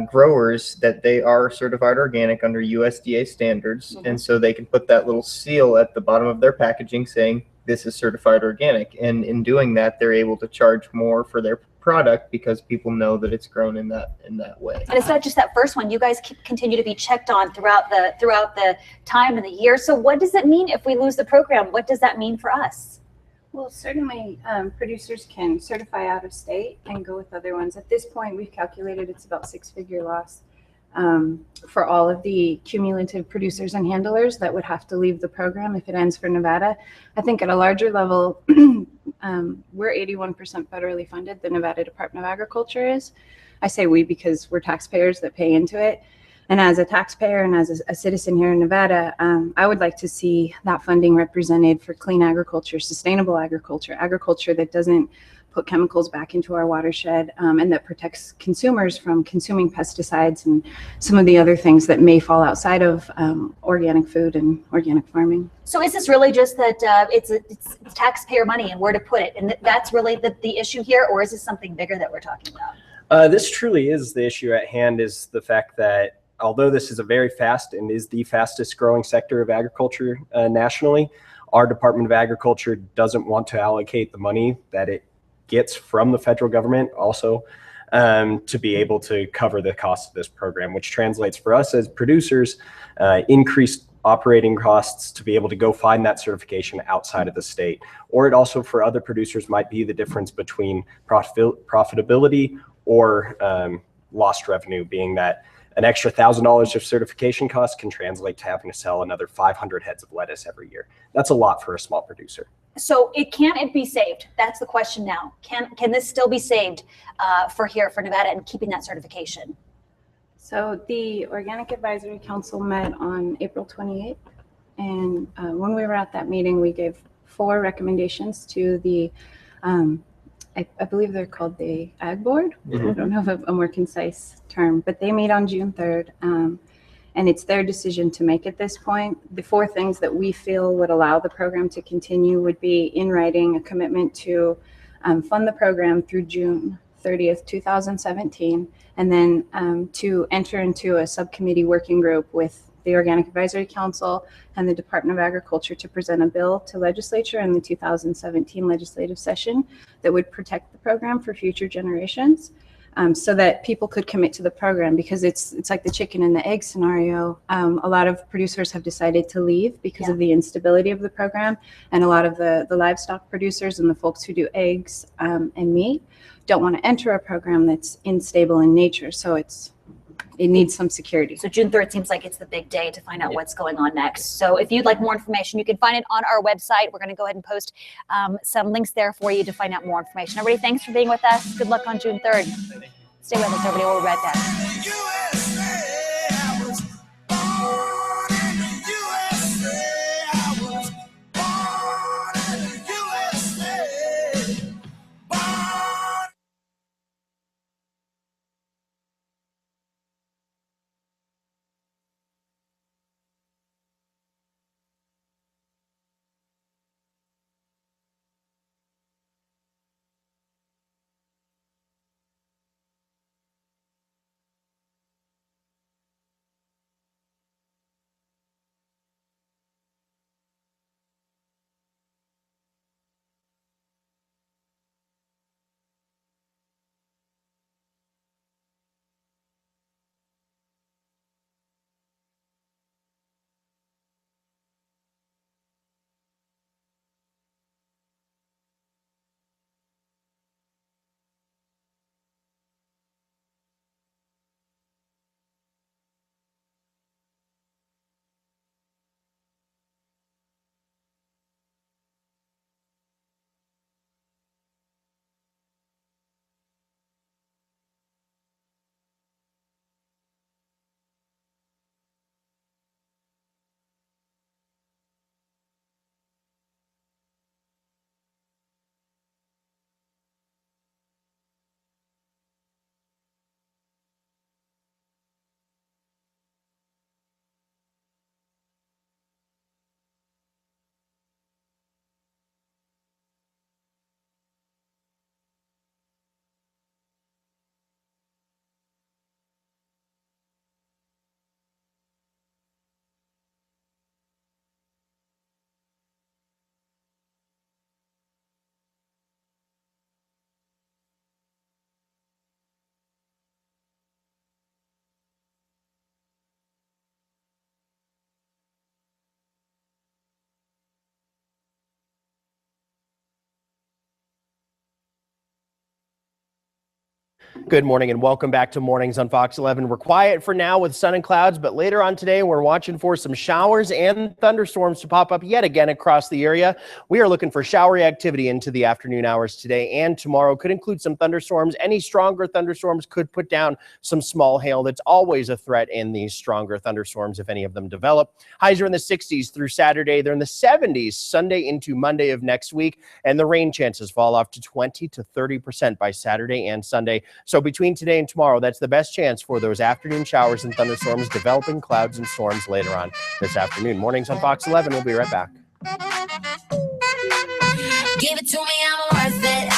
growers that they are certified organic under USDA standards. And so they can put that little seal at the bottom of their packaging saying this is certified organic. And in doing that, they're able to charge more for their product because people know that it's grown in that way. And it's not just that first one. You guys continue to be checked on throughout the time of the year. So what does it mean if we lose the program? What does that mean for us? Well, certainly producers can certify out of state and go with other ones. At this point, we've calculated it's about six-figure loss for all of the cumulative producers and handlers that would have to leave the program if it ends for Nevada. I think at a larger level, we're 81% federally funded, the Nevada Department of Agriculture is. I say we because we're taxpayers that pay into it. And as a taxpayer and as a citizen here in Nevada, I would like to see that funding represented for clean agriculture, sustainable agriculture, agriculture that doesn't put chemicals back into our watershed, and that protects consumers from consuming pesticides and some of the other things that may fall outside of organic food and organic farming. So is this really just that it's taxpayer money and where to put it? And that's really the issue here, or is this something bigger that we're talking about? This truly is the issue at hand, is the fact that although this is a very fast and is the fastest growing sector of agriculture nationally, our Department of Agriculture doesn't want to allocate the money that it gets from the federal government also to be able to cover the cost of this program, which translates for us as producers, increased operating costs to be able to go find that certification outside of the state. Or it also for other producers might be the difference between profitability or lost revenue, being that an extra $1,000 of certification costs can translate to having to sell another 500 heads of lettuce every year. That's a lot for a small producer. So can it be saved? That's the question now. Can this still be saved for Nevada and keeping that certification? So the Organic Advisory Council met on April 28th. And when we were at that meeting, we gave 4 recommendations to the I believe they're called the Ag Board. I don't have a more concise term, but they meet on June 3rd. And it's their decision to make at this point. The 4 things that we feel would allow the program to continue would be in writing a commitment to fund the program through June 30th, 2017, and then to enter into a subcommittee working group with the Organic Advisory Council and the Department of Agriculture to present a bill to legislature in the 2017 legislative session that would protect the program for future generations, so that people could commit to the program, because it's like the chicken and the egg scenario. A lot of producers have decided to leave because of the instability of the program, and a lot of the livestock producers and the folks who do eggs and meat don't want to enter a program that's unstable in nature. So it needs some security. So June 3rd seems like it's the big day to find out what's going on next. So if you'd like more information, you can find it on our website. We're going to go ahead and post some links there for you to find out more information. Everybody, thanks for being with us. Good luck on June 3rd. Stay with us, everybody. We'll be right back. Good morning and welcome back to Mornings on Fox 11. We're quiet for now with sun and clouds, but later on today we're watching for some showers and thunderstorms to pop up yet again across the area. We are looking for showery activity into the afternoon hours today and tomorrow. Could include some thunderstorms. Any stronger thunderstorms could put down some small hail. That's always a threat in these stronger thunderstorms if any of them develop. Highs are in the 60s through Saturday. They're in the 70s Sunday into Monday of next week, and the rain chances fall off to 20 to 30% by Saturday and Sunday. So between today and tomorrow, that's the best chance for those afternoon showers and thunderstorms, developing clouds and storms later on this afternoon. Mornings on Fox 11. We'll be right back. Give it to me, I'm worth it.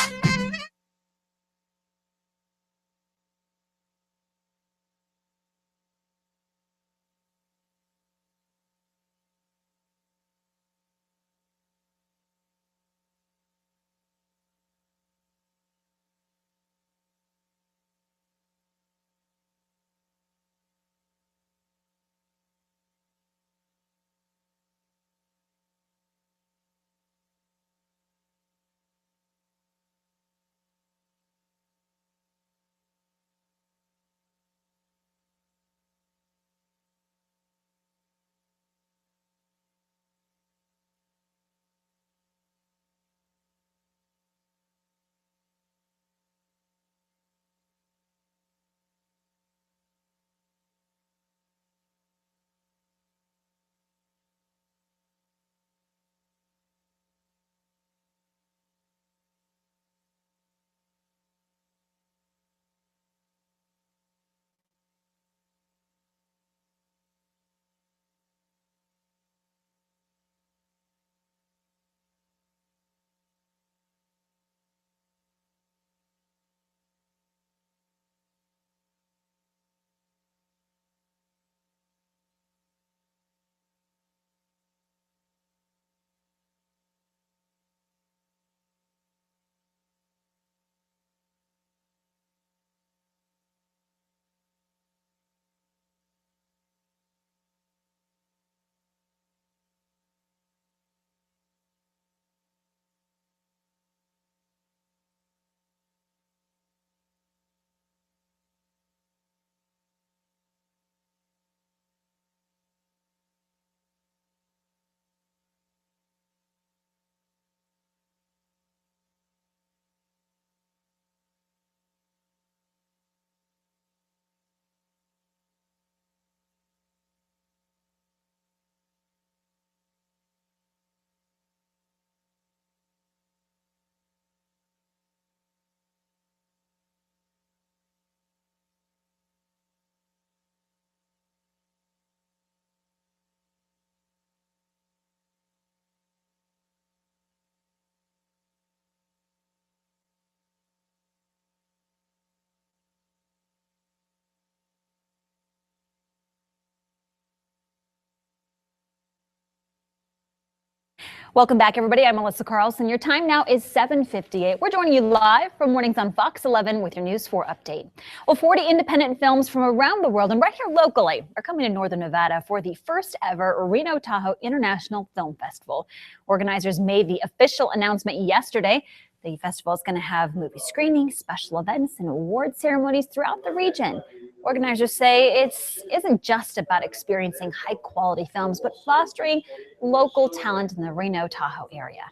Welcome back, everybody. I'm Melissa Carlson. Your time now is 7:58. We're joining you live from Mornings on Fox 11 with your News 4 update. Well, 40 independent films from around the world and right here locally are coming to Northern Nevada for the first ever Reno Tahoe International Film Festival. Organizers made the official announcement yesterday. The festival is going to have movie screenings, special events, and award ceremonies throughout the region. Organizers say it isn't just about experiencing high-quality films, but fostering local talent in the Reno Tahoe area.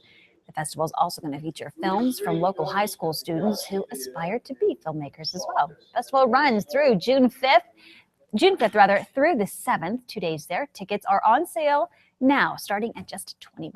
The festival is also going to feature films from local high school students who aspire to be filmmakers as well. The festival runs through June 5th through the 7th, 2 days there. Tickets are on sale now, starting at just $20.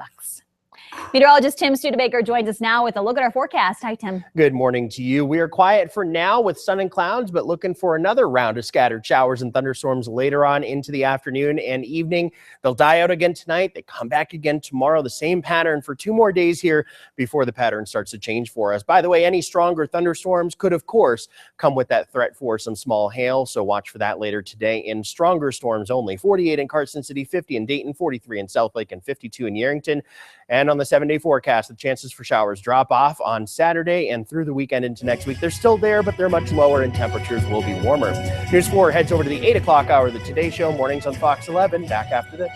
Meteorologist Tim Studebaker joins us now with a look at our forecast. Hi, Tim. Good morning to you. We are quiet for now with sun and clouds, but looking for another round of scattered showers and thunderstorms later on into the afternoon and evening. They'll die out again tonight. They come back again tomorrow. The same pattern for 2 more days here before the pattern starts to change for us. By the way, any stronger thunderstorms could, of course, come with that threat for some small hail. So watch for that later today. In stronger storms only, 48 in Carson City, 50 in Dayton, 43 in Southlake, and 52 in Yerington. And on the 7-day forecast, the chances for showers drop off on Saturday and through the weekend into next week. They're still there, but they're much lower and temperatures will be warmer. News 4 heads over to the 8 o'clock hour of the Today Show. Mornings on Fox 11. Back after this.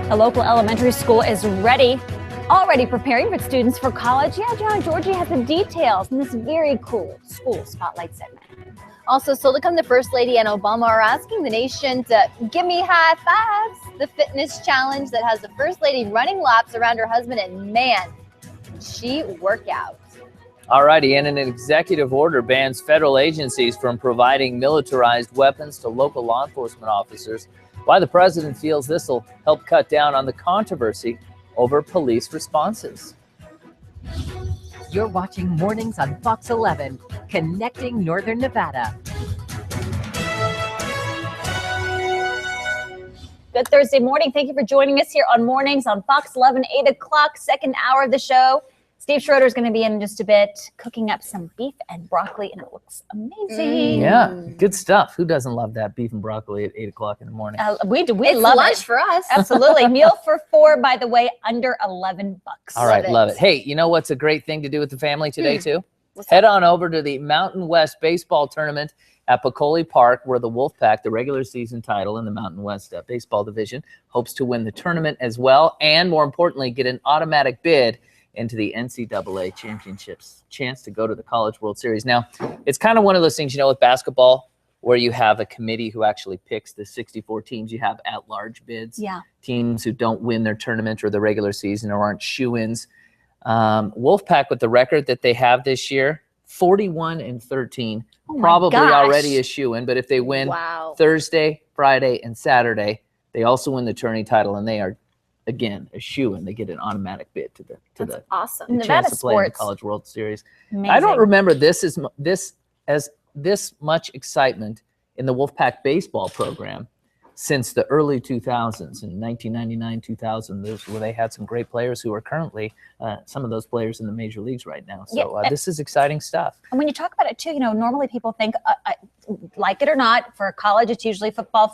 A local elementary school is already preparing its students for college. Yeah, John, Georgie has the details in this very cool school spotlight segment. Also, still to come, the First Lady and Obama are asking the nation to give me high fives. The fitness challenge that has the First Lady running laps around her husband, and man, she workouts. Alrighty, and an executive order bans federal agencies from providing militarized weapons to local law enforcement officers. Why the president feels this will help cut down on the controversy over police responses. You're watching Mornings on Fox 11, connecting Northern Nevada. Good Thursday morning. Thank you for joining us here on Mornings on Fox 11, 8 o'clock, second hour of the show. Steve Schroeder is going to be in just a bit, cooking up some beef and broccoli, and it looks amazing. Yeah, good stuff. Who doesn't love that beef and broccoli at 8 o'clock in the morning? We It's love lunch it. for us. Absolutely. Meal for four, by the way, under $11. All right, love it. Hey, you know what's a great thing to do with the family today, too? What's Head on over to the Mountain West Baseball Tournament at Peccole Park, where the Wolfpack, the regular season title in the Mountain West Baseball Division, hopes to win the tournament as well, and more importantly, get an automatic bid into the NCAA championships, chance to go to the College World Series. Now, it's kind of one of those things, with basketball, where you have a committee who actually picks the 64 teams. You have at-large bids, teams who don't win their tournament or the regular season or aren't shoo-ins. Wolfpack, with the record that they have this year, 41-13, probably already a shoo-in. But if they win Thursday, Friday, and Saturday, they also win the tourney title, and they are, again, a shoo-in. They get an automatic bid to the awesome. chance Nevada to play in the sports. College World Series. Amazing. I don't remember this much excitement in the Wolfpack baseball program since the early 2000s. In 1999, 2000, where they had some great players who are currently some of those players in the major leagues right now. So this is exciting stuff. And when you talk about it too, normally people think, like it or not, for college it's usually football,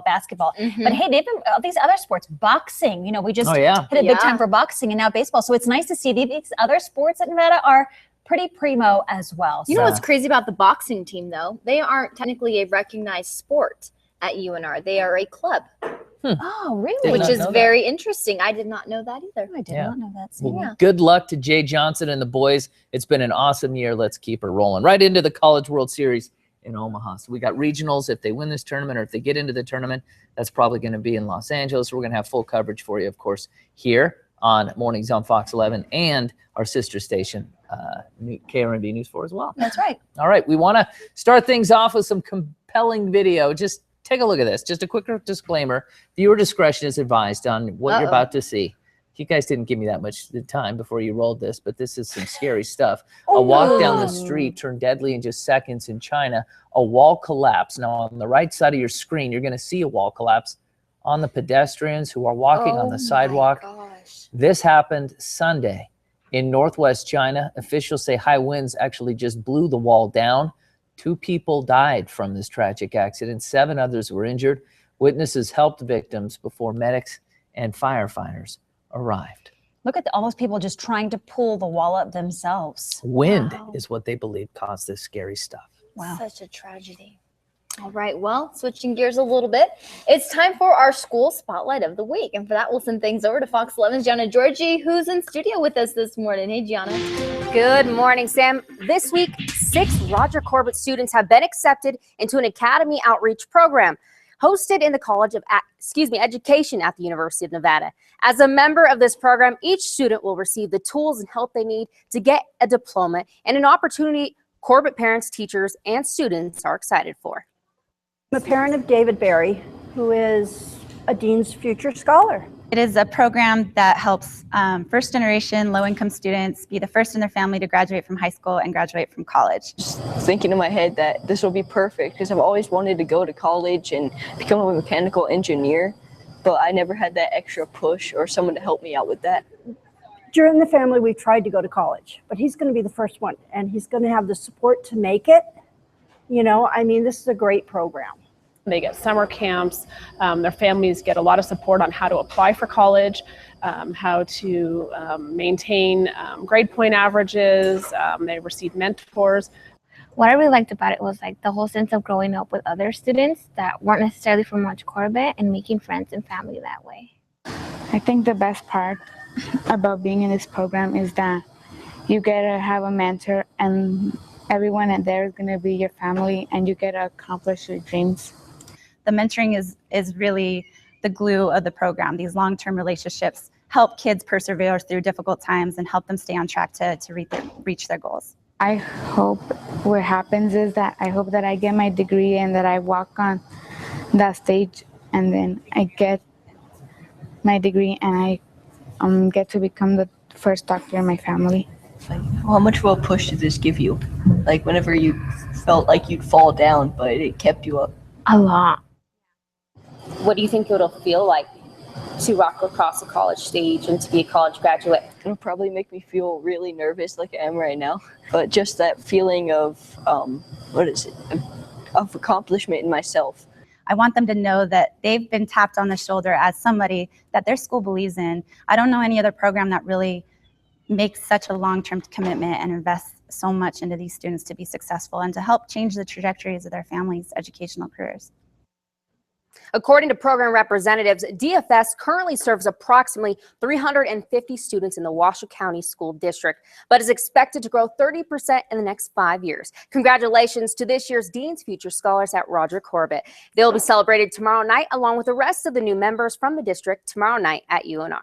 basketball. But hey, they've been all these other sports, boxing. We just hit a big time for boxing, and now baseball. So it's nice to see these other sports at Nevada are pretty primo as well. You know what's crazy about the boxing team, though? They aren't technically a recognized sport at UNR. They are a club. Oh, really? Which is very interesting. I did not know that either. I did not know that. Well, good luck to Jay Johnson and the boys. It's been an awesome year. Let's keep her rolling. Right into the College World Series in Omaha. So we got regionals. If they win this tournament, or if they get into the tournament, that's probably going to be in Los Angeles. We're going to have full coverage for you, of course, here on Mornings on Fox 11 and our sister station, KRNB News 4 as well. That's right. All right. We want to start things off with some compelling video. Just take a look at this. Just a quick disclaimer. Viewer discretion is advised on what you're about to see. You guys didn't give me that much time before you rolled this, but this is some scary stuff. A walk down the street turned deadly in just seconds in China. A wall collapsed. Now, on the right side of your screen, you're going to see a wall collapse on the pedestrians who are walking on the sidewalk. This happened Sunday in northwest China. Officials say high winds actually just blew the wall down. 2 people died from this tragic accident. 7 others were injured. Witnesses helped victims before medics and firefighters arrived. Look at all those people just trying to pull the wall up themselves. Wind is what they believe caused this scary stuff. Wow. Such a tragedy. All right, well, switching gears a little bit, it's time for our school spotlight of the week. And for that, we'll send things over to Fox 11's Gianna Georgie, who's in studio with us this morning. Hey, Gianna. Good morning, Sam. This week, 6 Roger Corbett students have been accepted into an academy outreach program hosted in the College of Education at the University of Nevada. As a member of this program, each student will receive the tools and help they need to get a diploma and an opportunity Corbett parents, teachers, and students are excited for. I'm a parent of David Berry, who is a Dean's Future Scholar. It is a program that helps first-generation low-income students be the first in their family to graduate from high school and graduate from college. Thinking in my head that this will be perfect because I've always wanted to go to college and become a mechanical engineer, but I never had that extra push or someone to help me out with that. During the family, we tried to go to college, but he's going to be the first one, and he's going to have the support to make it. You know, I mean, this is a great program. They get summer camps. Their families get a lot of support on how to apply for college, how to maintain grade point averages. They receive mentors. What I really liked about it was like the whole sense of growing up with other students that weren't necessarily from Roger Corbett and making friends and family that way. I think the best part about being in this program is that you get to have a mentor and everyone in there is going to be your family and you get to accomplish your dreams. The mentoring is really the glue of the program. These long-term relationships help kids persevere through difficult times and help them stay on track to reach their goals. I hope what happens is that I hope that I get my degree and that I walk on that stage and then I get my degree and I get to become the first doctor in my family. How much of a push did this give you? Like whenever you felt like you'd fall down, but it kept you up? A lot. What do you think it'll feel like to walk across the college stage and to be a college graduate? It'll probably make me feel really nervous like I am right now, but just that feeling of, of accomplishment in myself. I want them to know that they've been tapped on the shoulder as somebody that their school believes in. I don't know any other program that really makes such a long-term commitment and invests so much into these students to be successful and to help change the trajectories of their families' educational careers. According to program representatives, DFS currently serves approximately 350 students in the Washoe County School District, but is expected to grow 30% in the next 5 years. Congratulations to this year's Dean's Future Scholars at Roger Corbett. They'll be celebrated tomorrow night along with the rest of the new members from the district tomorrow night at UNR.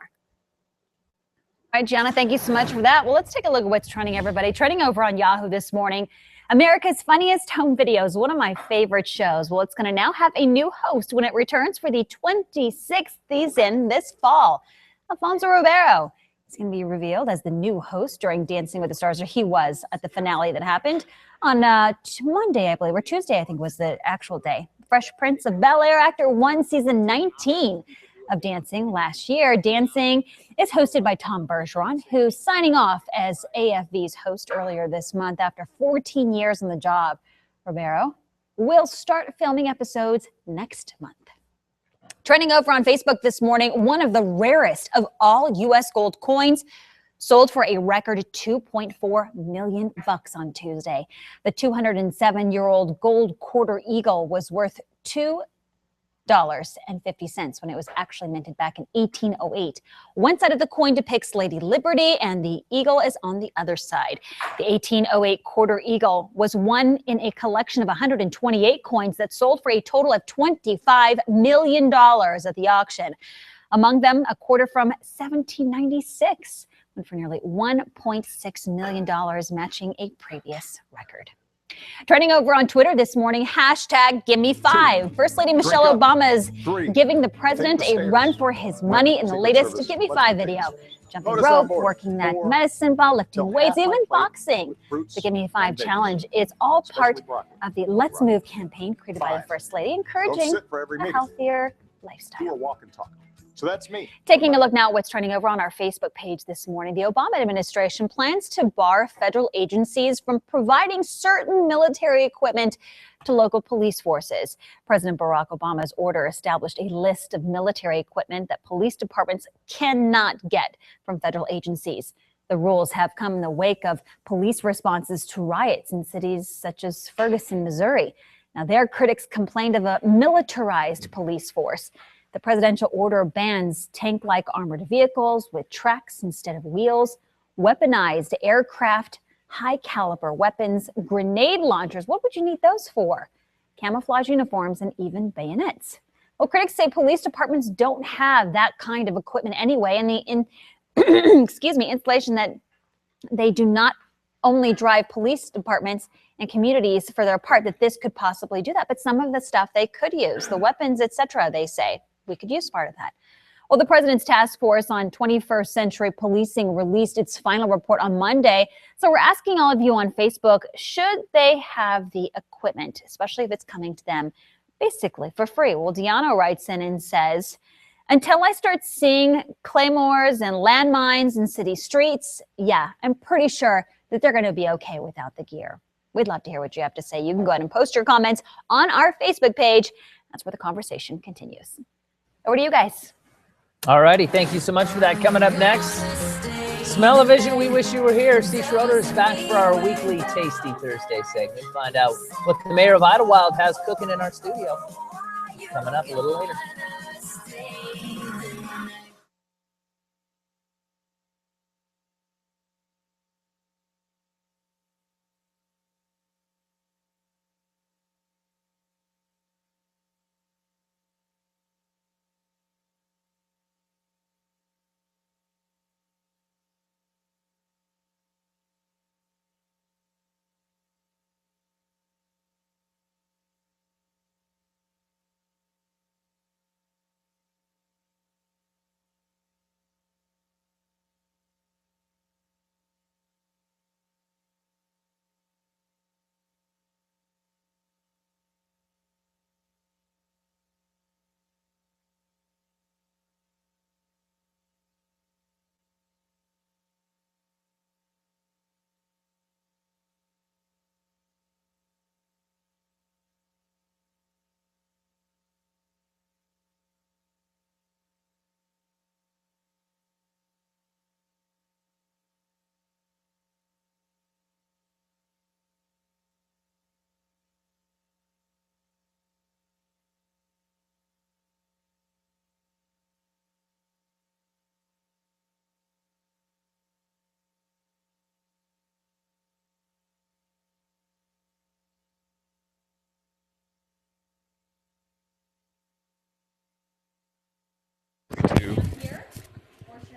All right, Gianna, thank you so much for that. Well, let's take a look at what's trending, everybody. Trending over on Yahoo this morning. America's Funniest Home Videos, one of my favorite shows. Well, it's going to now have a new host when it returns for the 26th season this fall. Alfonso Ribeiro is going to be revealed as the new host during Dancing with the Stars, or he was at the finale that happened on Monday, I believe, or Tuesday, I think was the actual day. Fresh Prince of Bel-Air actor won season 19 of Dancing last year. Dancing is hosted by Tom Bergeron, who's signing off as AFV's host earlier this month after 14 years on the job. Ribeiro will start filming episodes next month. Trending over on Facebook this morning, one of the rarest of all U.S. gold coins sold for a record $2.4 million on Tuesday. The 207-year-old gold quarter eagle was worth $2.50 when it was actually minted back in 1808. One side of the coin depicts Lady Liberty and the eagle is on the other side. The 1808 quarter eagle was one in a collection of 128 coins that sold for a total of $25 million at the auction. Among them, a quarter from 1796 went for nearly $1.6 million, matching a previous record. Trending over on Twitter this morning, hashtag #GiveMe5. First Lady Michelle Obama is giving the president a run for his money in the latest #GiveMe5 video. Jumping rope, working that medicine ball, lifting weights, even boxing. The #GiveMe5 challenge is all part of the Let's Move campaign created by the First Lady, encouraging a healthier lifestyle. So that's me. Taking a look now at what's trending over on our Facebook page this morning. The Obama administration plans to bar federal agencies from providing certain military equipment to local police forces. President Barack Obama's order established a list of military equipment that police departments cannot get from federal agencies. The rules have come in the wake of police responses to riots in cities such as Ferguson, Missouri. Now, their critics complained of a militarized police force. The presidential order bans tank-like armored vehicles with tracks instead of wheels, weaponized aircraft, high-caliber weapons, grenade launchers. What would you need those for? Camouflage uniforms and even bayonets. Well, critics say police departments don't have that kind of equipment anyway, and the installation that they do not only drive police departments and communities for their part, that this could possibly do that. But some of the stuff they could use, the weapons, etc., they say, we could use part of that. Well, the president's task force on 21st century policing released its final report on Monday. So we're asking all of you on Facebook, should they have the equipment, especially if it's coming to them basically for free? Well, Deanna writes in and says, until I start seeing claymores and landmines in city streets, yeah, I'm pretty sure that they're going to be okay without the gear. We'd love to hear what you have to say. You can go ahead and post your comments on our Facebook page. That's where the conversation continues. Over to you guys. All righty. Thank you so much for that. Coming up next, Smell-O-Vision, we wish you were here. Steve Schroeder is back for our weekly Tasty Thursday segment. Find out what the mayor of Idlewild has cooking in our studio. Coming up a little later.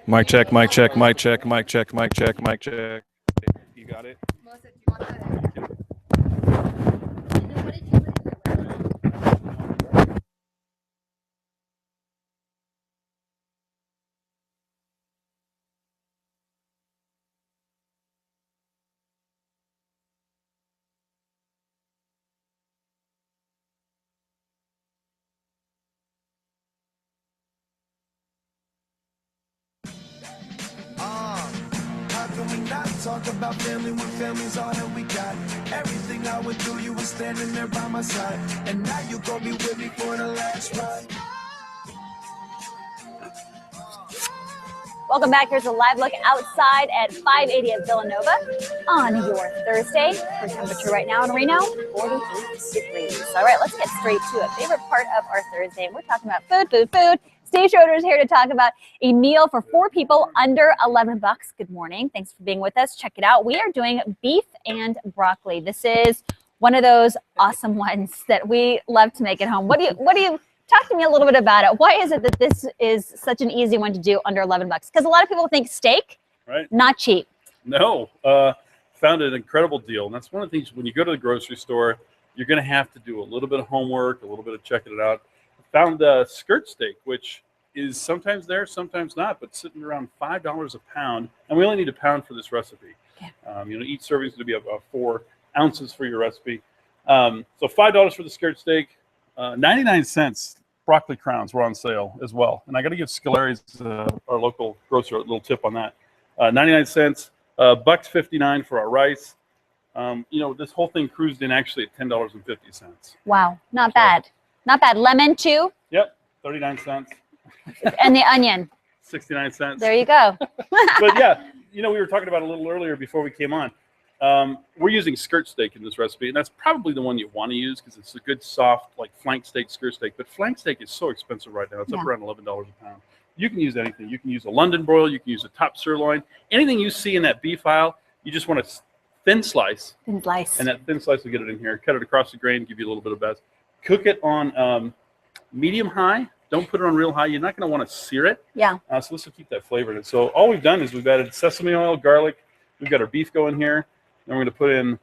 Mic check, mic check, mic check, mic check, mic check, mic check. You got it? Talk about family when family's all that we got. Everything I would do, you were standing there by my side. And now you gon' be with me for the last ride. Welcome back. Here's a live look outside at 580 at Villanova on your Thursday. Our temperature right now in Reno, 48 degrees. All right, let's get straight to it. Favorite part of our Thursday. We're talking about food. Steve Schroeder is here to talk about a meal for 4 people under $11. Good morning. Thanks for being with us. Check it out. We are doing beef and broccoli. This is one of those awesome ones that we love to make at home. What do you talk to me a little bit about it? Why is it that this is such an easy one to do under $11? Because a lot of people think steak, right? Not cheap. No. found an incredible deal. And that's one of the things when you go to the grocery store, you're going to have to do a little bit of homework, a little bit of checking it out. Found skirt steak, which is sometimes there, sometimes not, but sitting around $5 a pound. And we only need a pound for this recipe. Each serving is going to be about 4 ounces for your recipe. So $5 for the skirt steak, 99 cents. Broccoli crowns were on sale as well. And I got to give Scolari's, our local grocer, a little tip on that. 99 cents, $1.59 for our rice. This whole thing cruised in actually at $10.50. Wow, not bad. Not bad. Lemon too? Yep, 39 cents. And the onion? 69 cents. There you go. But yeah, we were talking about it a little earlier before we came on. We're using skirt steak in this recipe, and that's probably the one you want to use because it's a good soft, like flank steak, skirt steak. But flank steak is so expensive right now. It's up around $11 a pound. You can use anything. You can use a London broil. You can use a top sirloin. Anything you see in that beef aisle, you just want to thin slice. Thin slice. And that thin slice will get it in here. Cut it across the grain, give you a little bit of best. Cook it on medium high. Don't put it on real high. You're not going to want to sear it. Yeah. So this will keep that flavor in it. So all we've done is we've added sesame oil, garlic. We've got our beef going here. Then we're going to put in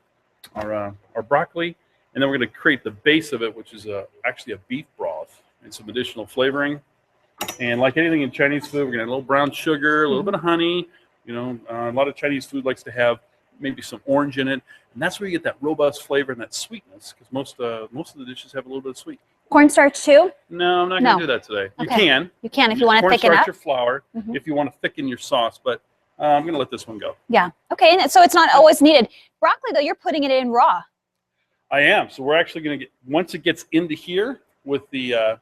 our broccoli. And then we're going to create the base of it, which is actually a beef broth and some additional flavoring. And like anything in Chinese food, we're going to add a little brown sugar, a little bit of honey. A lot of Chinese food likes to have maybe some orange in it. And that's where you get that robust flavor and that sweetness, because most of the dishes have a little bit of sweet. Cornstarch too? No, I'm not going to do that today. Okay. You can. You can if you want to thicken Cornstarch up. your flour if you want to thicken your sauce, but I'm going to let this one go. Yeah. Okay. And so it's not always needed. Broccoli, though, you're putting it in raw. I am. So we're actually going to get, once it gets into here with the,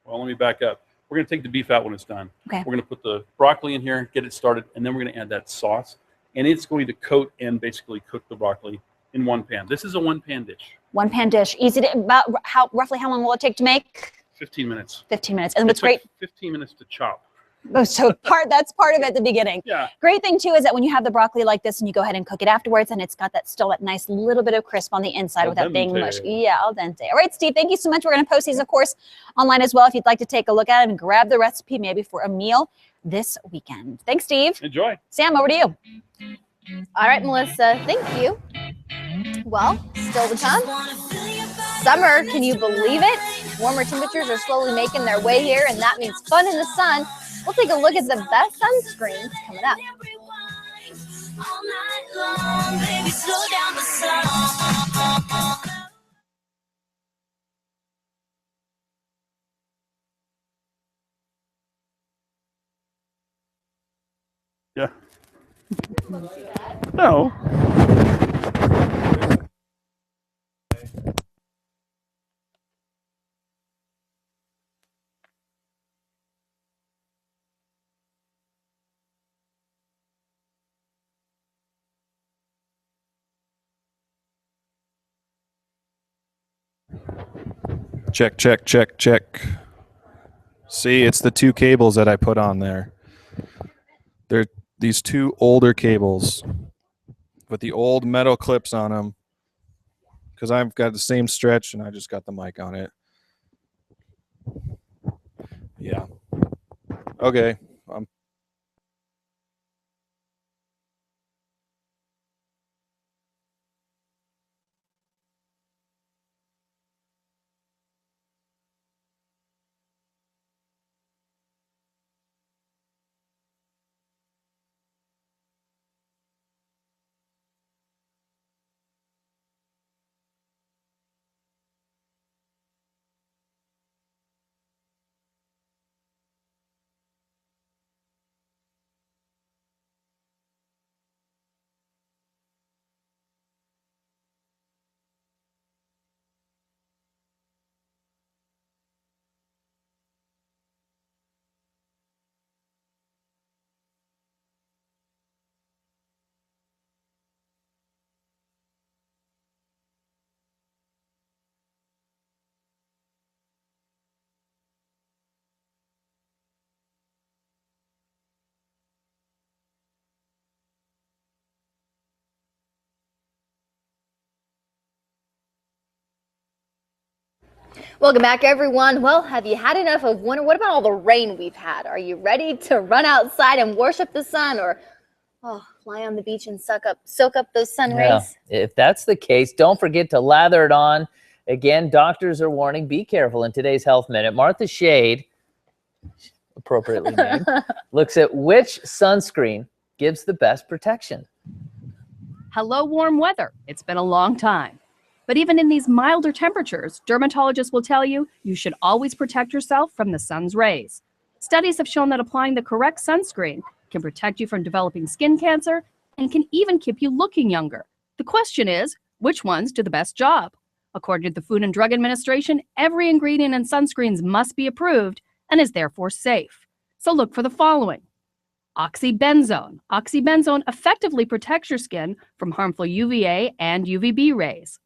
let me back up. We're going to take the beef out when it's done. Okay. We're going to put the broccoli in here, get it started, and then we're going to add that sauce. And it's going to coat and basically cook the broccoli in one pan. This is a one-pan dish. One-pan dish. Easy to, roughly how long will it take to make? 15 minutes. 15 minutes. And what's great? 15 minutes to chop. Oh, so that's part of it at the beginning. Yeah. Great thing too is that when you have the broccoli like this and you go ahead and cook it afterwards, and it's got that nice little bit of crisp on the inside Al without being dente. mush. Yeah, al dente. All right, Steve, thank you so much. We're going to post these, of course, online as well if you'd like to take a look at it and grab the recipe maybe for a meal this weekend. Thanks, Steve. Enjoy. Sam, over to you. All right, Melissa, thank you. Well, still to come. Summer, can you believe it? Warmer temperatures are slowly making their way here, and that means fun in the sun. We'll take a look at the best sunscreens coming up. Yeah. No. Check, check, check, check. See, it's the 2 cables that I put on there. They're these 2 older cables with the old metal clips on them, because I've got the same stretch and I just got the mic on it. Yeah. Okay. Welcome back, everyone. Well, have you had enough of winter? What about all the rain we've had? Are you ready to run outside and worship the sun, or Oh, lie on the beach and soak up those sun Yeah. rays. If that's the case, don't forget to lather it on. Again, doctors are warning, be careful in today's Health Minute. Martha Shade, appropriately named, looks at which sunscreen gives the best protection. Hello, warm weather. It's been a long time. But even in these milder temperatures, dermatologists will tell you you should always protect yourself from the sun's rays. Studies have shown that applying the correct sunscreen can protect you from developing skin cancer and can even keep you looking younger. The question is, which ones do the best job? According to the Food and Drug Administration, every ingredient in sunscreens must be approved and is therefore safe. So look for the following. Oxybenzone. Oxybenzone effectively protects your skin from harmful UVA and UVB rays.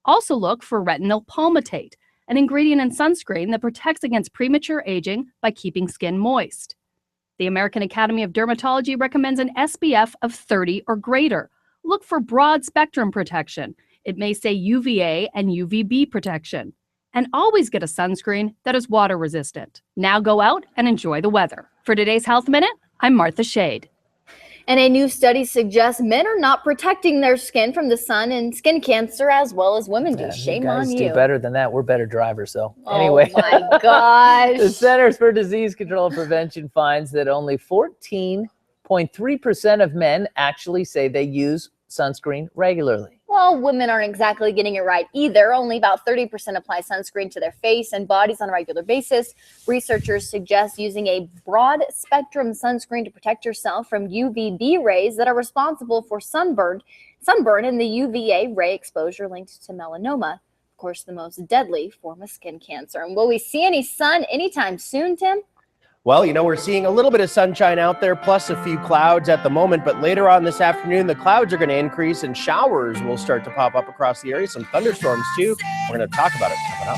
Also look for retinol palmitate, an ingredient in sunscreen that protects against premature aging by keeping skin moist. The American Academy of Dermatology recommends an SPF of 30 or greater. Look for broad spectrum protection. It may say UVA and UVB protection. And always get a sunscreen that is water resistant. Now go out and enjoy the weather. For today's Health Minute, I'm Martha Shade. And a new study suggests men are not protecting their skin from the sun and skin cancer as well as women do. Shame on Guys you. do better than that. We're better drivers, so Oh anyway. my gosh. The Centers for Disease Control and Prevention finds that only 14.3% of men actually say they use sunscreen regularly. Well, women aren't exactly getting it right either. Only about 30% apply sunscreen to their face and bodies on a regular basis. Researchers suggest using a broad spectrum sunscreen to protect yourself from UVB rays that are responsible for sunburn and the UVA ray exposure linked to melanoma, of course, the most deadly form of skin cancer. And will we see any sun anytime soon, Tim? Well, you know, we're seeing a little bit of sunshine out there, plus a few clouds at the moment. But later on this afternoon, the clouds are going to increase and showers will start to pop up across the area. Some thunderstorms, too. We're going to talk about it coming up.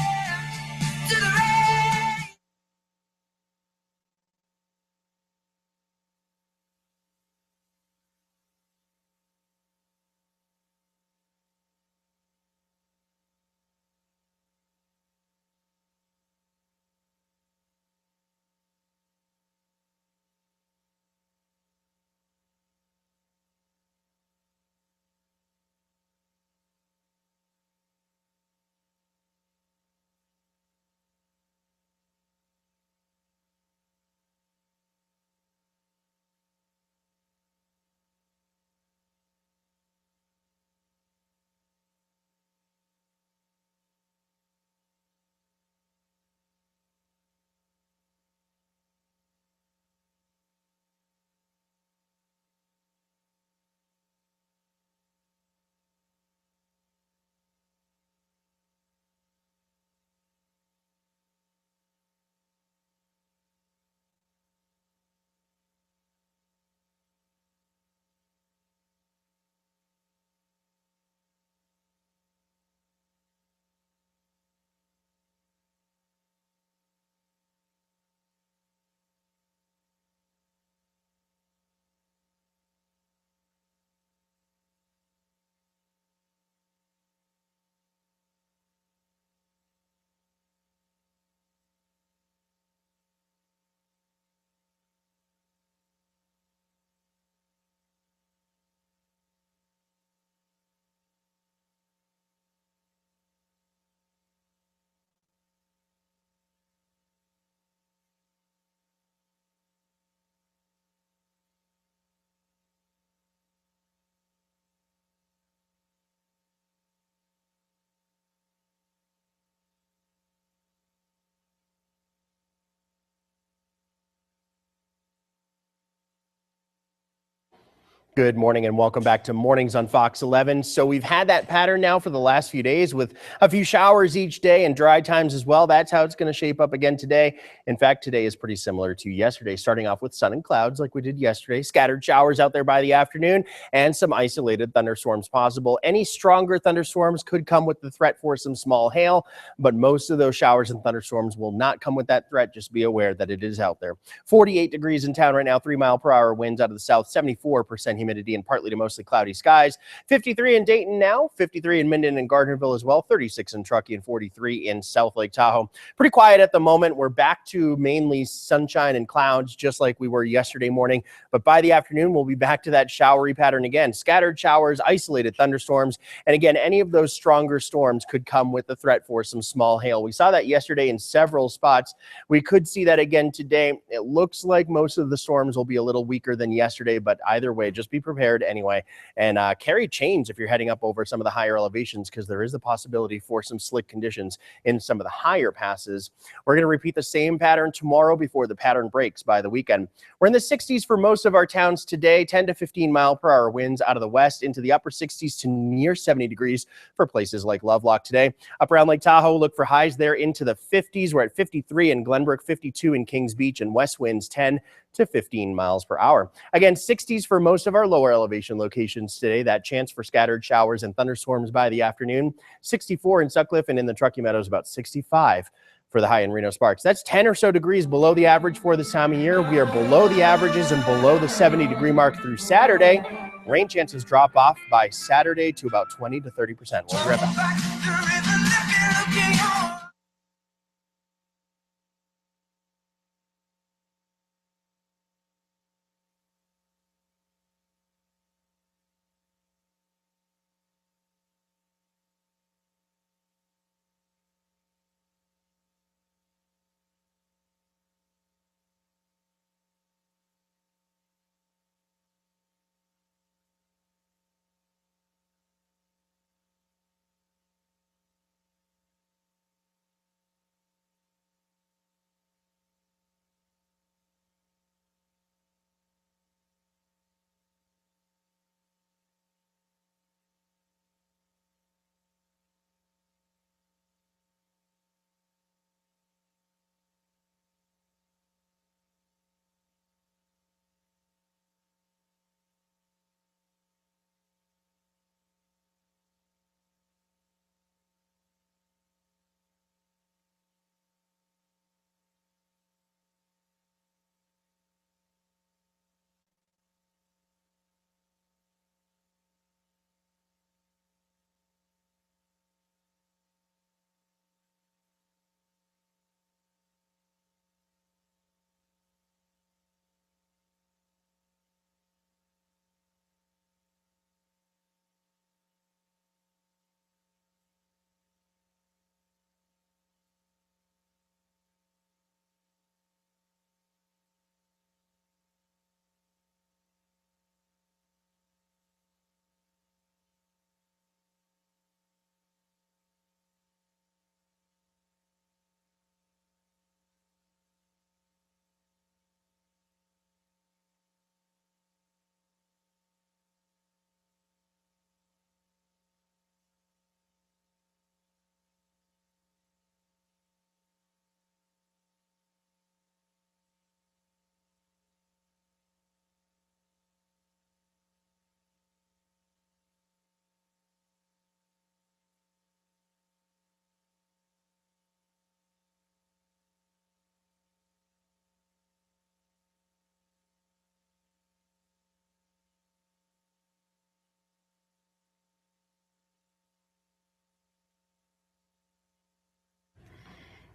Good morning and welcome back to Mornings on Fox 11. So we've had that pattern now for the last few days with a few showers each day and dry times as well. That's how it's going to shape up again today. In fact, today is pretty similar to yesterday, starting off with sun and clouds like we did yesterday, scattered showers out there by the afternoon, and some isolated thunderstorms possible. Any stronger thunderstorms could come with the threat for some small hail, but most of those showers and thunderstorms will not come with that threat. Just be aware that it is out there. 48 degrees in town right now, 3-mile-per-hour winds out of the south, 74% humidity and partly to mostly cloudy skies. 53 in Dayton now, 53 in Minden and Gardnerville as well, 36 in Truckee and 43 in South Lake Tahoe. Pretty quiet at the moment. We're back to mainly sunshine and clouds just like we were yesterday morning. But by the afternoon, we'll be back to that showery pattern again. Scattered showers, isolated thunderstorms. And again, any of those stronger storms could come with the threat for some small hail. We saw that yesterday in several spots. We could see that again today. It looks like most of the storms will be a little weaker than yesterday, but either way, just be prepared anyway. And carry chains if you're heading up over some of the higher elevations, because there is the possibility for some slick conditions in some of the higher passes. We're going to repeat the same pattern tomorrow before the pattern breaks by the weekend. We're in the 60s for most of our towns today, 10 to 15 mile per hour winds out of the west into the upper 60s to near 70 degrees for places like Lovelock today. Up around Lake Tahoe, look for highs there into the 50s. We're at 53 in Glenbrook, 52 in Kings Beach, and west winds 10 to 15 miles per hour. Again, 60s for most of our lower elevation locations today. That chance for scattered showers and thunderstorms by the afternoon. 64 in Sutcliffe, and in the Truckee Meadows, about 65 for the high in Reno Sparks. That's 10 or so degrees below the average for this time of year. We are below the averages and below the 70-degree mark through Saturday. Rain chances drop off by Saturday to about 20 to 30%. We'll be right back.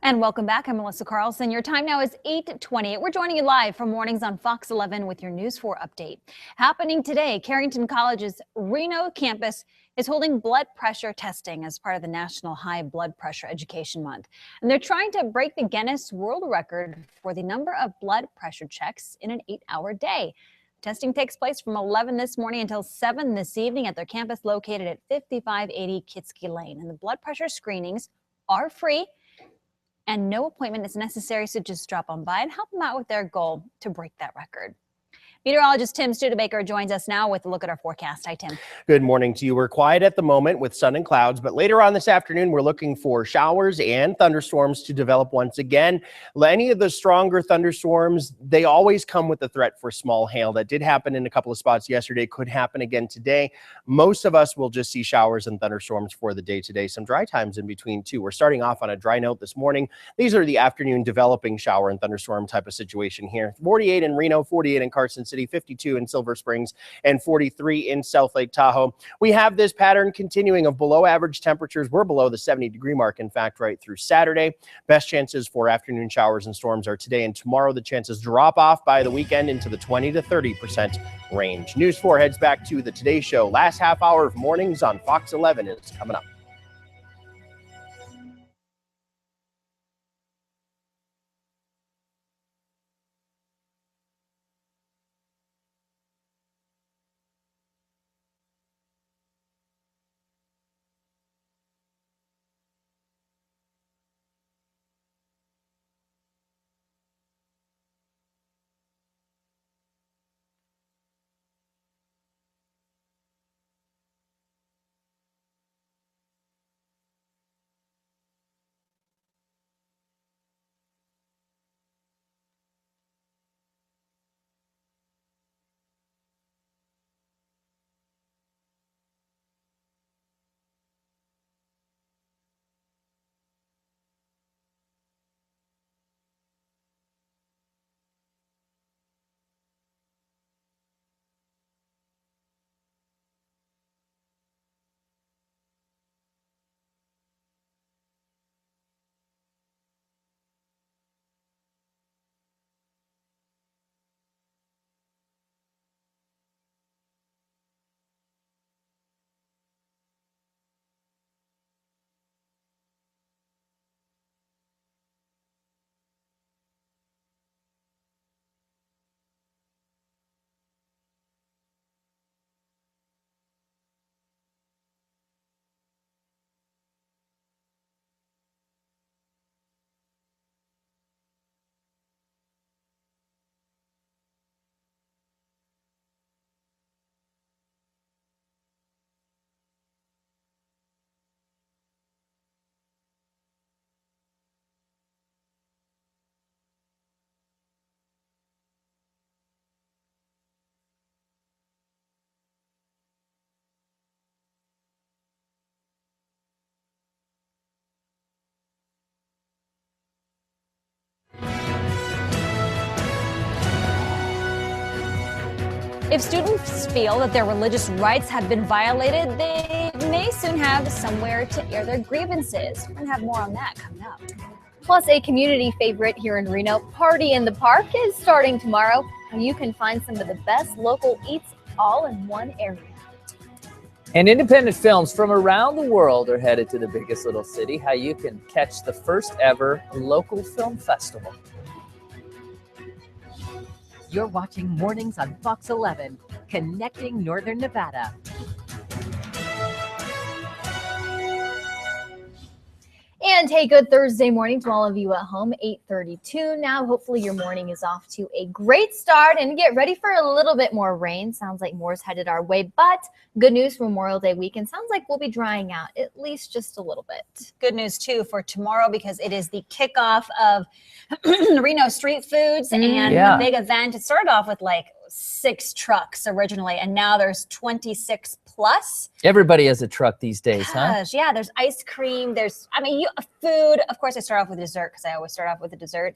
And welcome back. I'm Melissa Carlson. Your time now is 8:28. We're joining you live from Mornings on Fox 11 with your News 4 update. Happening today, Carrington College's Reno campus is holding blood pressure testing as part of the National High Blood Pressure Education Month. And they're trying to break the Guinness World Record for the number of blood pressure checks in an 8-hour day. Testing takes place from 11 this morning until 7 this evening at their campus located at 5580 Kitsky Lane. And the blood pressure screenings are free and no appointment is necessary, so just drop on by and help them out with their goal to break that record. Meteorologist Tim Studebaker joins us now with a look at our forecast. Hi, Tim. Good morning to you. We're quiet at the moment with sun and clouds, but later on this afternoon, we're looking for showers and thunderstorms to develop once again. Any of the stronger thunderstorms, they always come with the threat for small hail. That did happen in a couple of spots yesterday, could happen again today. Most of us will just see showers and thunderstorms for the day today. Some dry times in between too. We're starting off on a dry note this morning. These are the afternoon developing shower and thunderstorm type of situation here. 48 in Reno, 48 in Carson City, 52 in Silver Springs, and 43 in South Lake Tahoe. We have this pattern continuing of below average temperatures. We're below the 70-degree mark, in fact, right through Saturday. Best chances for afternoon showers and storms are today and tomorrow. The chances drop off by the weekend into the 20 to 30% range. News 4 heads back to the Today Show. Last half hour of Mornings on Fox 11 is coming up. If students feel that their religious rights have been violated, they may soon have somewhere to air their grievances. We're going to have more on that coming up. Plus, a community favorite here in Reno, Party in the Park, is starting tomorrow. You can find some of the best local eats all in one area. And independent films from around the world are headed to the biggest little city. How you can catch the first ever local film festival. You're watching Mornings on Fox 11, connecting Northern Nevada. And hey, good Thursday morning to all of you at home, 8:32 now. Hopefully your morning is off to a great start and get ready for a little bit more rain. Sounds like more is headed our way, but good news for Memorial Day weekend. Sounds like we'll be drying out at least just a little bit. Good news too for tomorrow because it is the kickoff of Reno Street Foods and the big event. It started off with like 6 trucks originally, and now there's 26 plus. Everybody has a truck these days, huh? Gosh, yeah, there's ice cream. There's, food. Of course, I start off with dessert because I always start off with a dessert.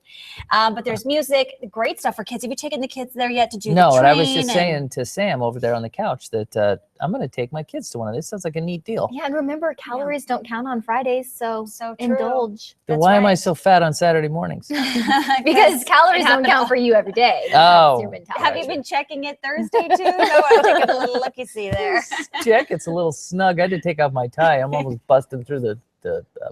But there's music, great stuff for kids. Have you taken the kids there yet to do the train? No, and I was just saying to Sam over there on the couch that I'm going to take my kids to one of these. Sounds like a neat deal. Yeah, and remember, calories don't count on Fridays, so true. indulge. Then why am I so fat on Saturday mornings? Because calories don't count for you every day. Oh. That's your mentality. Have you been checking it Thursday too? No, I'm taking a little looky-see there. Check, it's a little snug. I had to take off my tie. I'm almost busting through the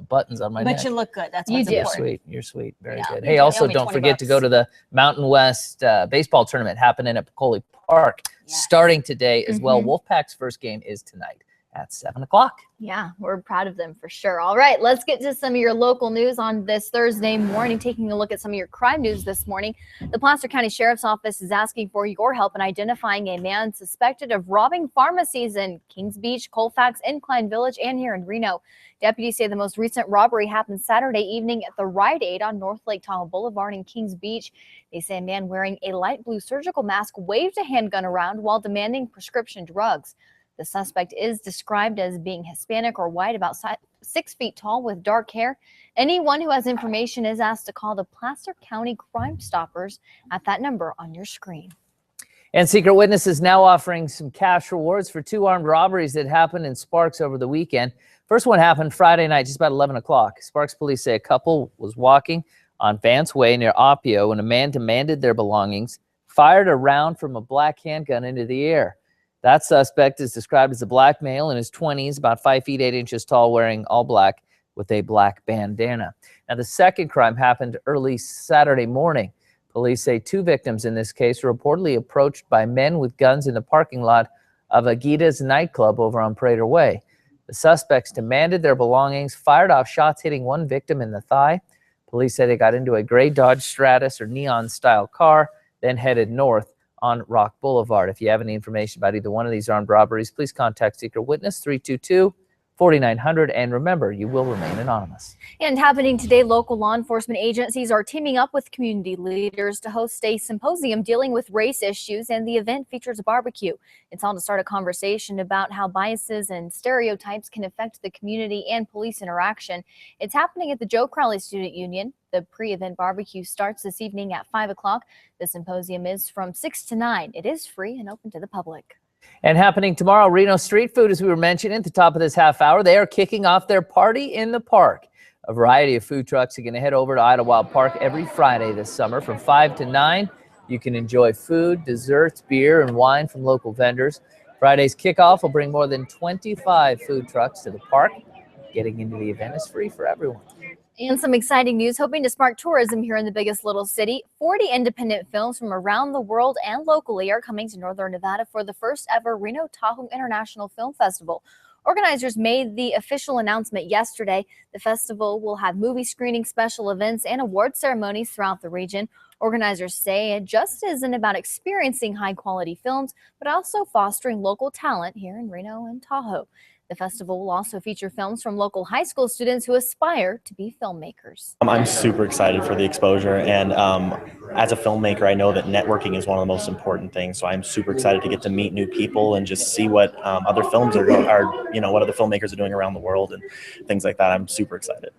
buttons on my neck. But you look good. That's You what's do. important. Sweet. You're sweet. Very Yeah, good. you Hey, do. also Only don't 20 forget to go bucks. to the Mountain West baseball tournament happening at Peccoli Park starting today as well. Wolfpack's first game is tonight at 7 o'clock. Yeah, we're proud of them for sure. All right, let's get to some of your local news on this Thursday morning. Taking a look at some of your crime news this morning. The Placer County Sheriff's Office is asking for your help in identifying a man suspected of robbing pharmacies in Kings Beach, Colfax, Incline Village, and here in Reno. Deputies say the most recent robbery happened Saturday evening at the Rite Aid on North Lake Tahoe Boulevard in Kings Beach. They say a man wearing a light blue surgical mask waved a handgun around while demanding prescription drugs. The suspect is described as being Hispanic or white, about 6 feet tall with dark hair. Anyone who has information is asked to call the Placer County Crime Stoppers at that number on your screen. And Secret Witness is now offering some cash rewards for 2 armed robberies that happened in Sparks over the weekend. First one happened Friday night, just about 11 o'clock. Sparks police say a couple was walking on Vance Way near Opio when a man demanded their belongings, fired a round from a black handgun into the air. That suspect is described as a black male in his 20s, about 5 feet 8 inches tall, wearing all black with a black bandana. Now, the second crime happened early Saturday morning. Police say 2 victims in this case were reportedly approached by men with guns in the parking lot of Agita's nightclub over on Prater Way. The suspects demanded their belongings, fired off shots hitting one victim in the thigh. Police say they got into a gray Dodge Stratus or Neon-style car, then headed north on Rock Boulevard. If you have any information about either one of these armed robberies, please contact Secret Witness 322-4900. And remember, you will remain anonymous. And happening today, local law enforcement agencies are teaming up with community leaders to host a symposium dealing with race issues, and the event features a barbecue. It's all to start a conversation about how biases and stereotypes can affect the community and police interaction. It's happening at the Joe Crowley Student Union. The pre-event barbecue starts this evening at 5 o'clock. The symposium is from 6 to 9. It is free and open to the public. And happening tomorrow, Reno Street Food, as we were mentioning at the top of this half hour, they are kicking off their Party in the Park. A variety of food trucks are going to head over to Idlewild Park every Friday this summer from 5 to 9. You can enjoy food, desserts, beer, and wine from local vendors. Friday's kickoff will bring more than 25 food trucks to the park. Getting into the event is free for everyone. And some exciting news, hoping to spark tourism here in the biggest little city. 40 independent films from around the world and locally are coming to Northern Nevada for the first ever Reno Tahoe International Film Festival. Organizers made the official announcement yesterday. The festival will have movie screenings, special events, and award ceremonies throughout the region. Organizers say it just isn't about experiencing high-quality films, but also fostering local talent here in Reno and Tahoe. The festival will also feature films from local high school students who aspire to be filmmakers. I'm super excited for the exposure, and as a filmmaker, I know that networking is one of the most important things. So I'm super excited to get to meet new people and just see what other films are what other filmmakers are doing around the world and things like that. I'm super excited.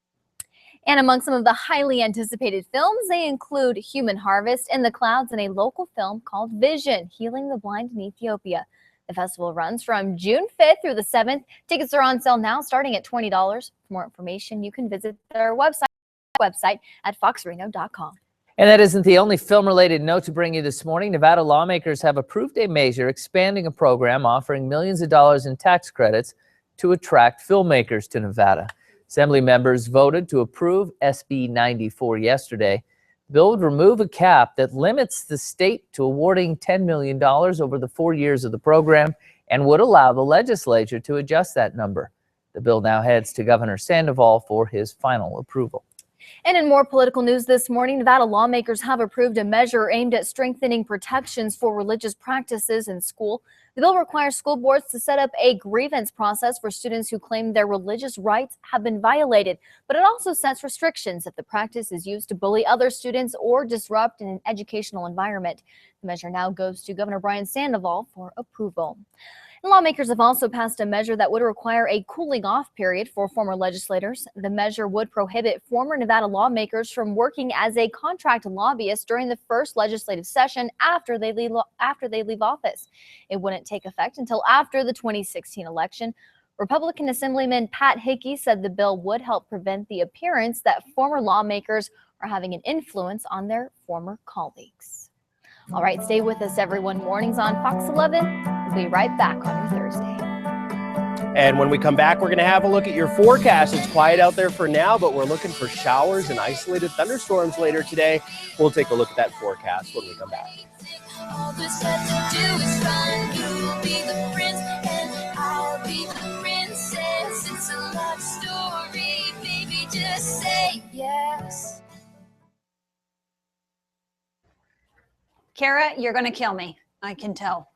And among some of the highly anticipated films, they include Human Harvest, In the Clouds, and a local film called Vision, Healing the Blind in Ethiopia. The festival runs from June 5th through the 7th. Tickets are on sale now, starting at $20. For more information, you can visit their website at foxreno.com. And that isn't the only film-related note to bring you this morning. Nevada lawmakers have approved a measure expanding a program offering millions of dollars in tax credits to attract filmmakers to Nevada. Assembly members voted to approve SB 94 yesterday. The bill would remove a cap that limits the state to awarding $10 million over the 4 years of the program and would allow the legislature to adjust that number. The bill now heads to Governor Sandoval for his final approval. And in more political news this morning, Nevada lawmakers have approved a measure aimed at strengthening protections for religious practices in school. The bill requires school boards to set up a grievance process for students who claim their religious rights have been violated, but it also sets restrictions if the practice is used to bully other students or disrupt an educational environment. The measure now goes to Governor Brian Sandoval for approval. And lawmakers have also passed a measure that would require a cooling off period for former legislators. The measure would prohibit former Nevada lawmakers from working as a contract lobbyist during the first legislative session after they leave office. It wouldn't take effect until after the 2016 election. Republican Assemblyman Pat Hickey said the bill would help prevent the appearance that former lawmakers are having an influence on their former colleagues. All right, stay with us, everyone. Mornings on Fox 11. We'll be right back on your Thursday. And when we come back, we're going to have a look at your forecast. It's quiet out there for now, but we're looking for showers and isolated thunderstorms later today. We'll take a look at that forecast when we come back. All this had to do is run. You'll be the prince and I'll be the princess. It's a love story, baby, just say yes. Kara, you're going to kill me. I can tell.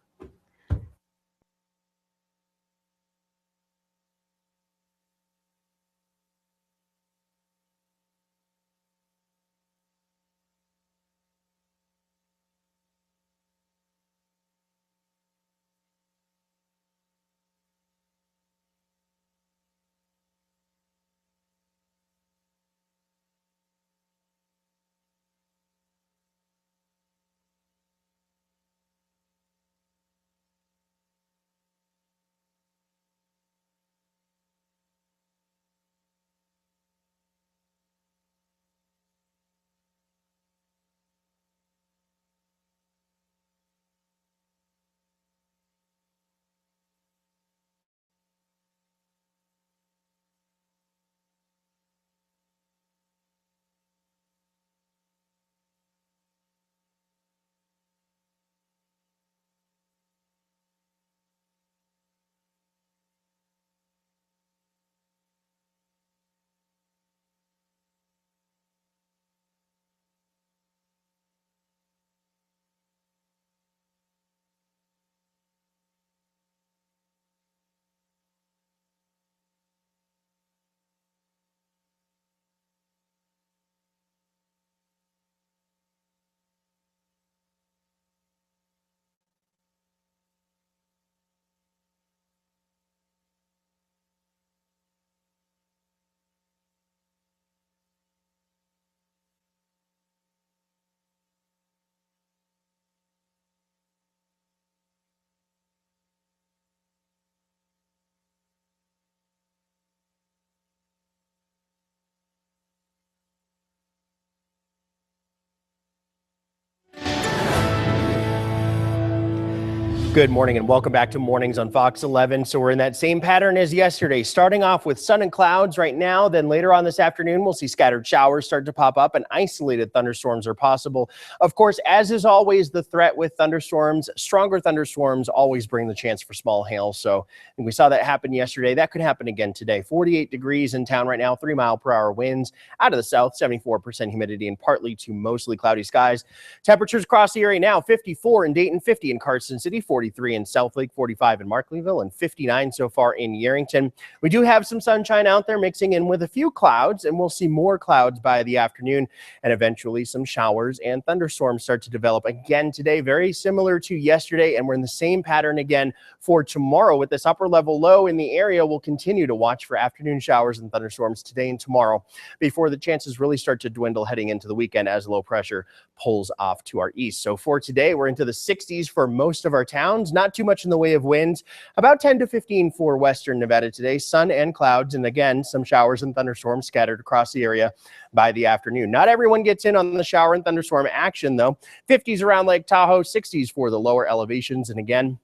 Good morning and welcome back to Mornings on Fox 11. So we're in that same pattern as yesterday, starting off with sun and clouds right now. Then later on this afternoon, we'll see scattered showers start to pop up and isolated thunderstorms are possible. Of course, as is always the threat with thunderstorms, stronger thunderstorms always bring the chance for small hail. So we saw that happen yesterday. That could happen again today. 48 degrees in town right now, 3-mile-per-hour winds out of the south, 74% humidity and partly to mostly cloudy skies. Temperatures across the area now, 54 in Dayton, 50 in Carson City, 43 in Southlake, 45 in Markleeville, and 59 so far in Yerington. We do have some sunshine out there mixing in with a few clouds, and we'll see more clouds by the afternoon, and eventually some showers and thunderstorms start to develop again today, very similar to yesterday, and we're in the same pattern again for tomorrow. With this upper level low in the area, we'll continue to watch for afternoon showers and thunderstorms today and tomorrow before the chances really start to dwindle heading into the weekend as low pressure pulls off to our east. So for today, we're into the 60s for most of our towns. Not too much in the way of winds, about 10 to 15 for western Nevada today. Sun and clouds, and again, some showers and thunderstorms scattered across the area by the afternoon. Not everyone gets in on the shower and thunderstorm action, though. 50s around Lake Tahoe, 60s for the lower elevations, and again,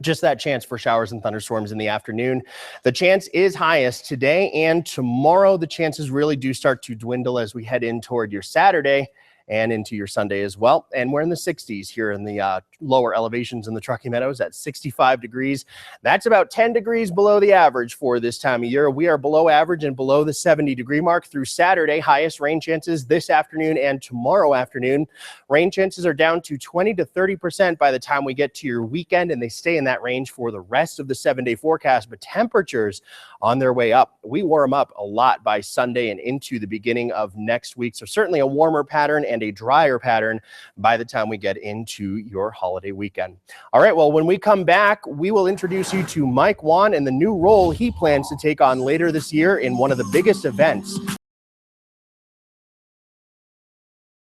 just that chance for showers and thunderstorms in the afternoon. The chance is highest today and tomorrow. The chances really do start to dwindle as we head in toward your Saturday and into your Sunday as well. And we're in the 60s here in the lower elevations in the Truckee Meadows at 65 degrees. That's about 10 degrees below the average for this time of year. We are below average and below the 70-degree mark through Saturday. Highest rain chances this afternoon and tomorrow afternoon. Rain chances are down to 20 to 30% by the time we get to your weekend, and they stay in that range for the rest of the 7-day forecast. But temperatures on their way up. We warm up a lot by Sunday and into the beginning of next week. So certainly a warmer pattern and a drier pattern by the time we get into your holiday weekend. All right, well, when we come back, we will introduce you to Mike Wan and the new role he plans to take on later this year in one of the biggest events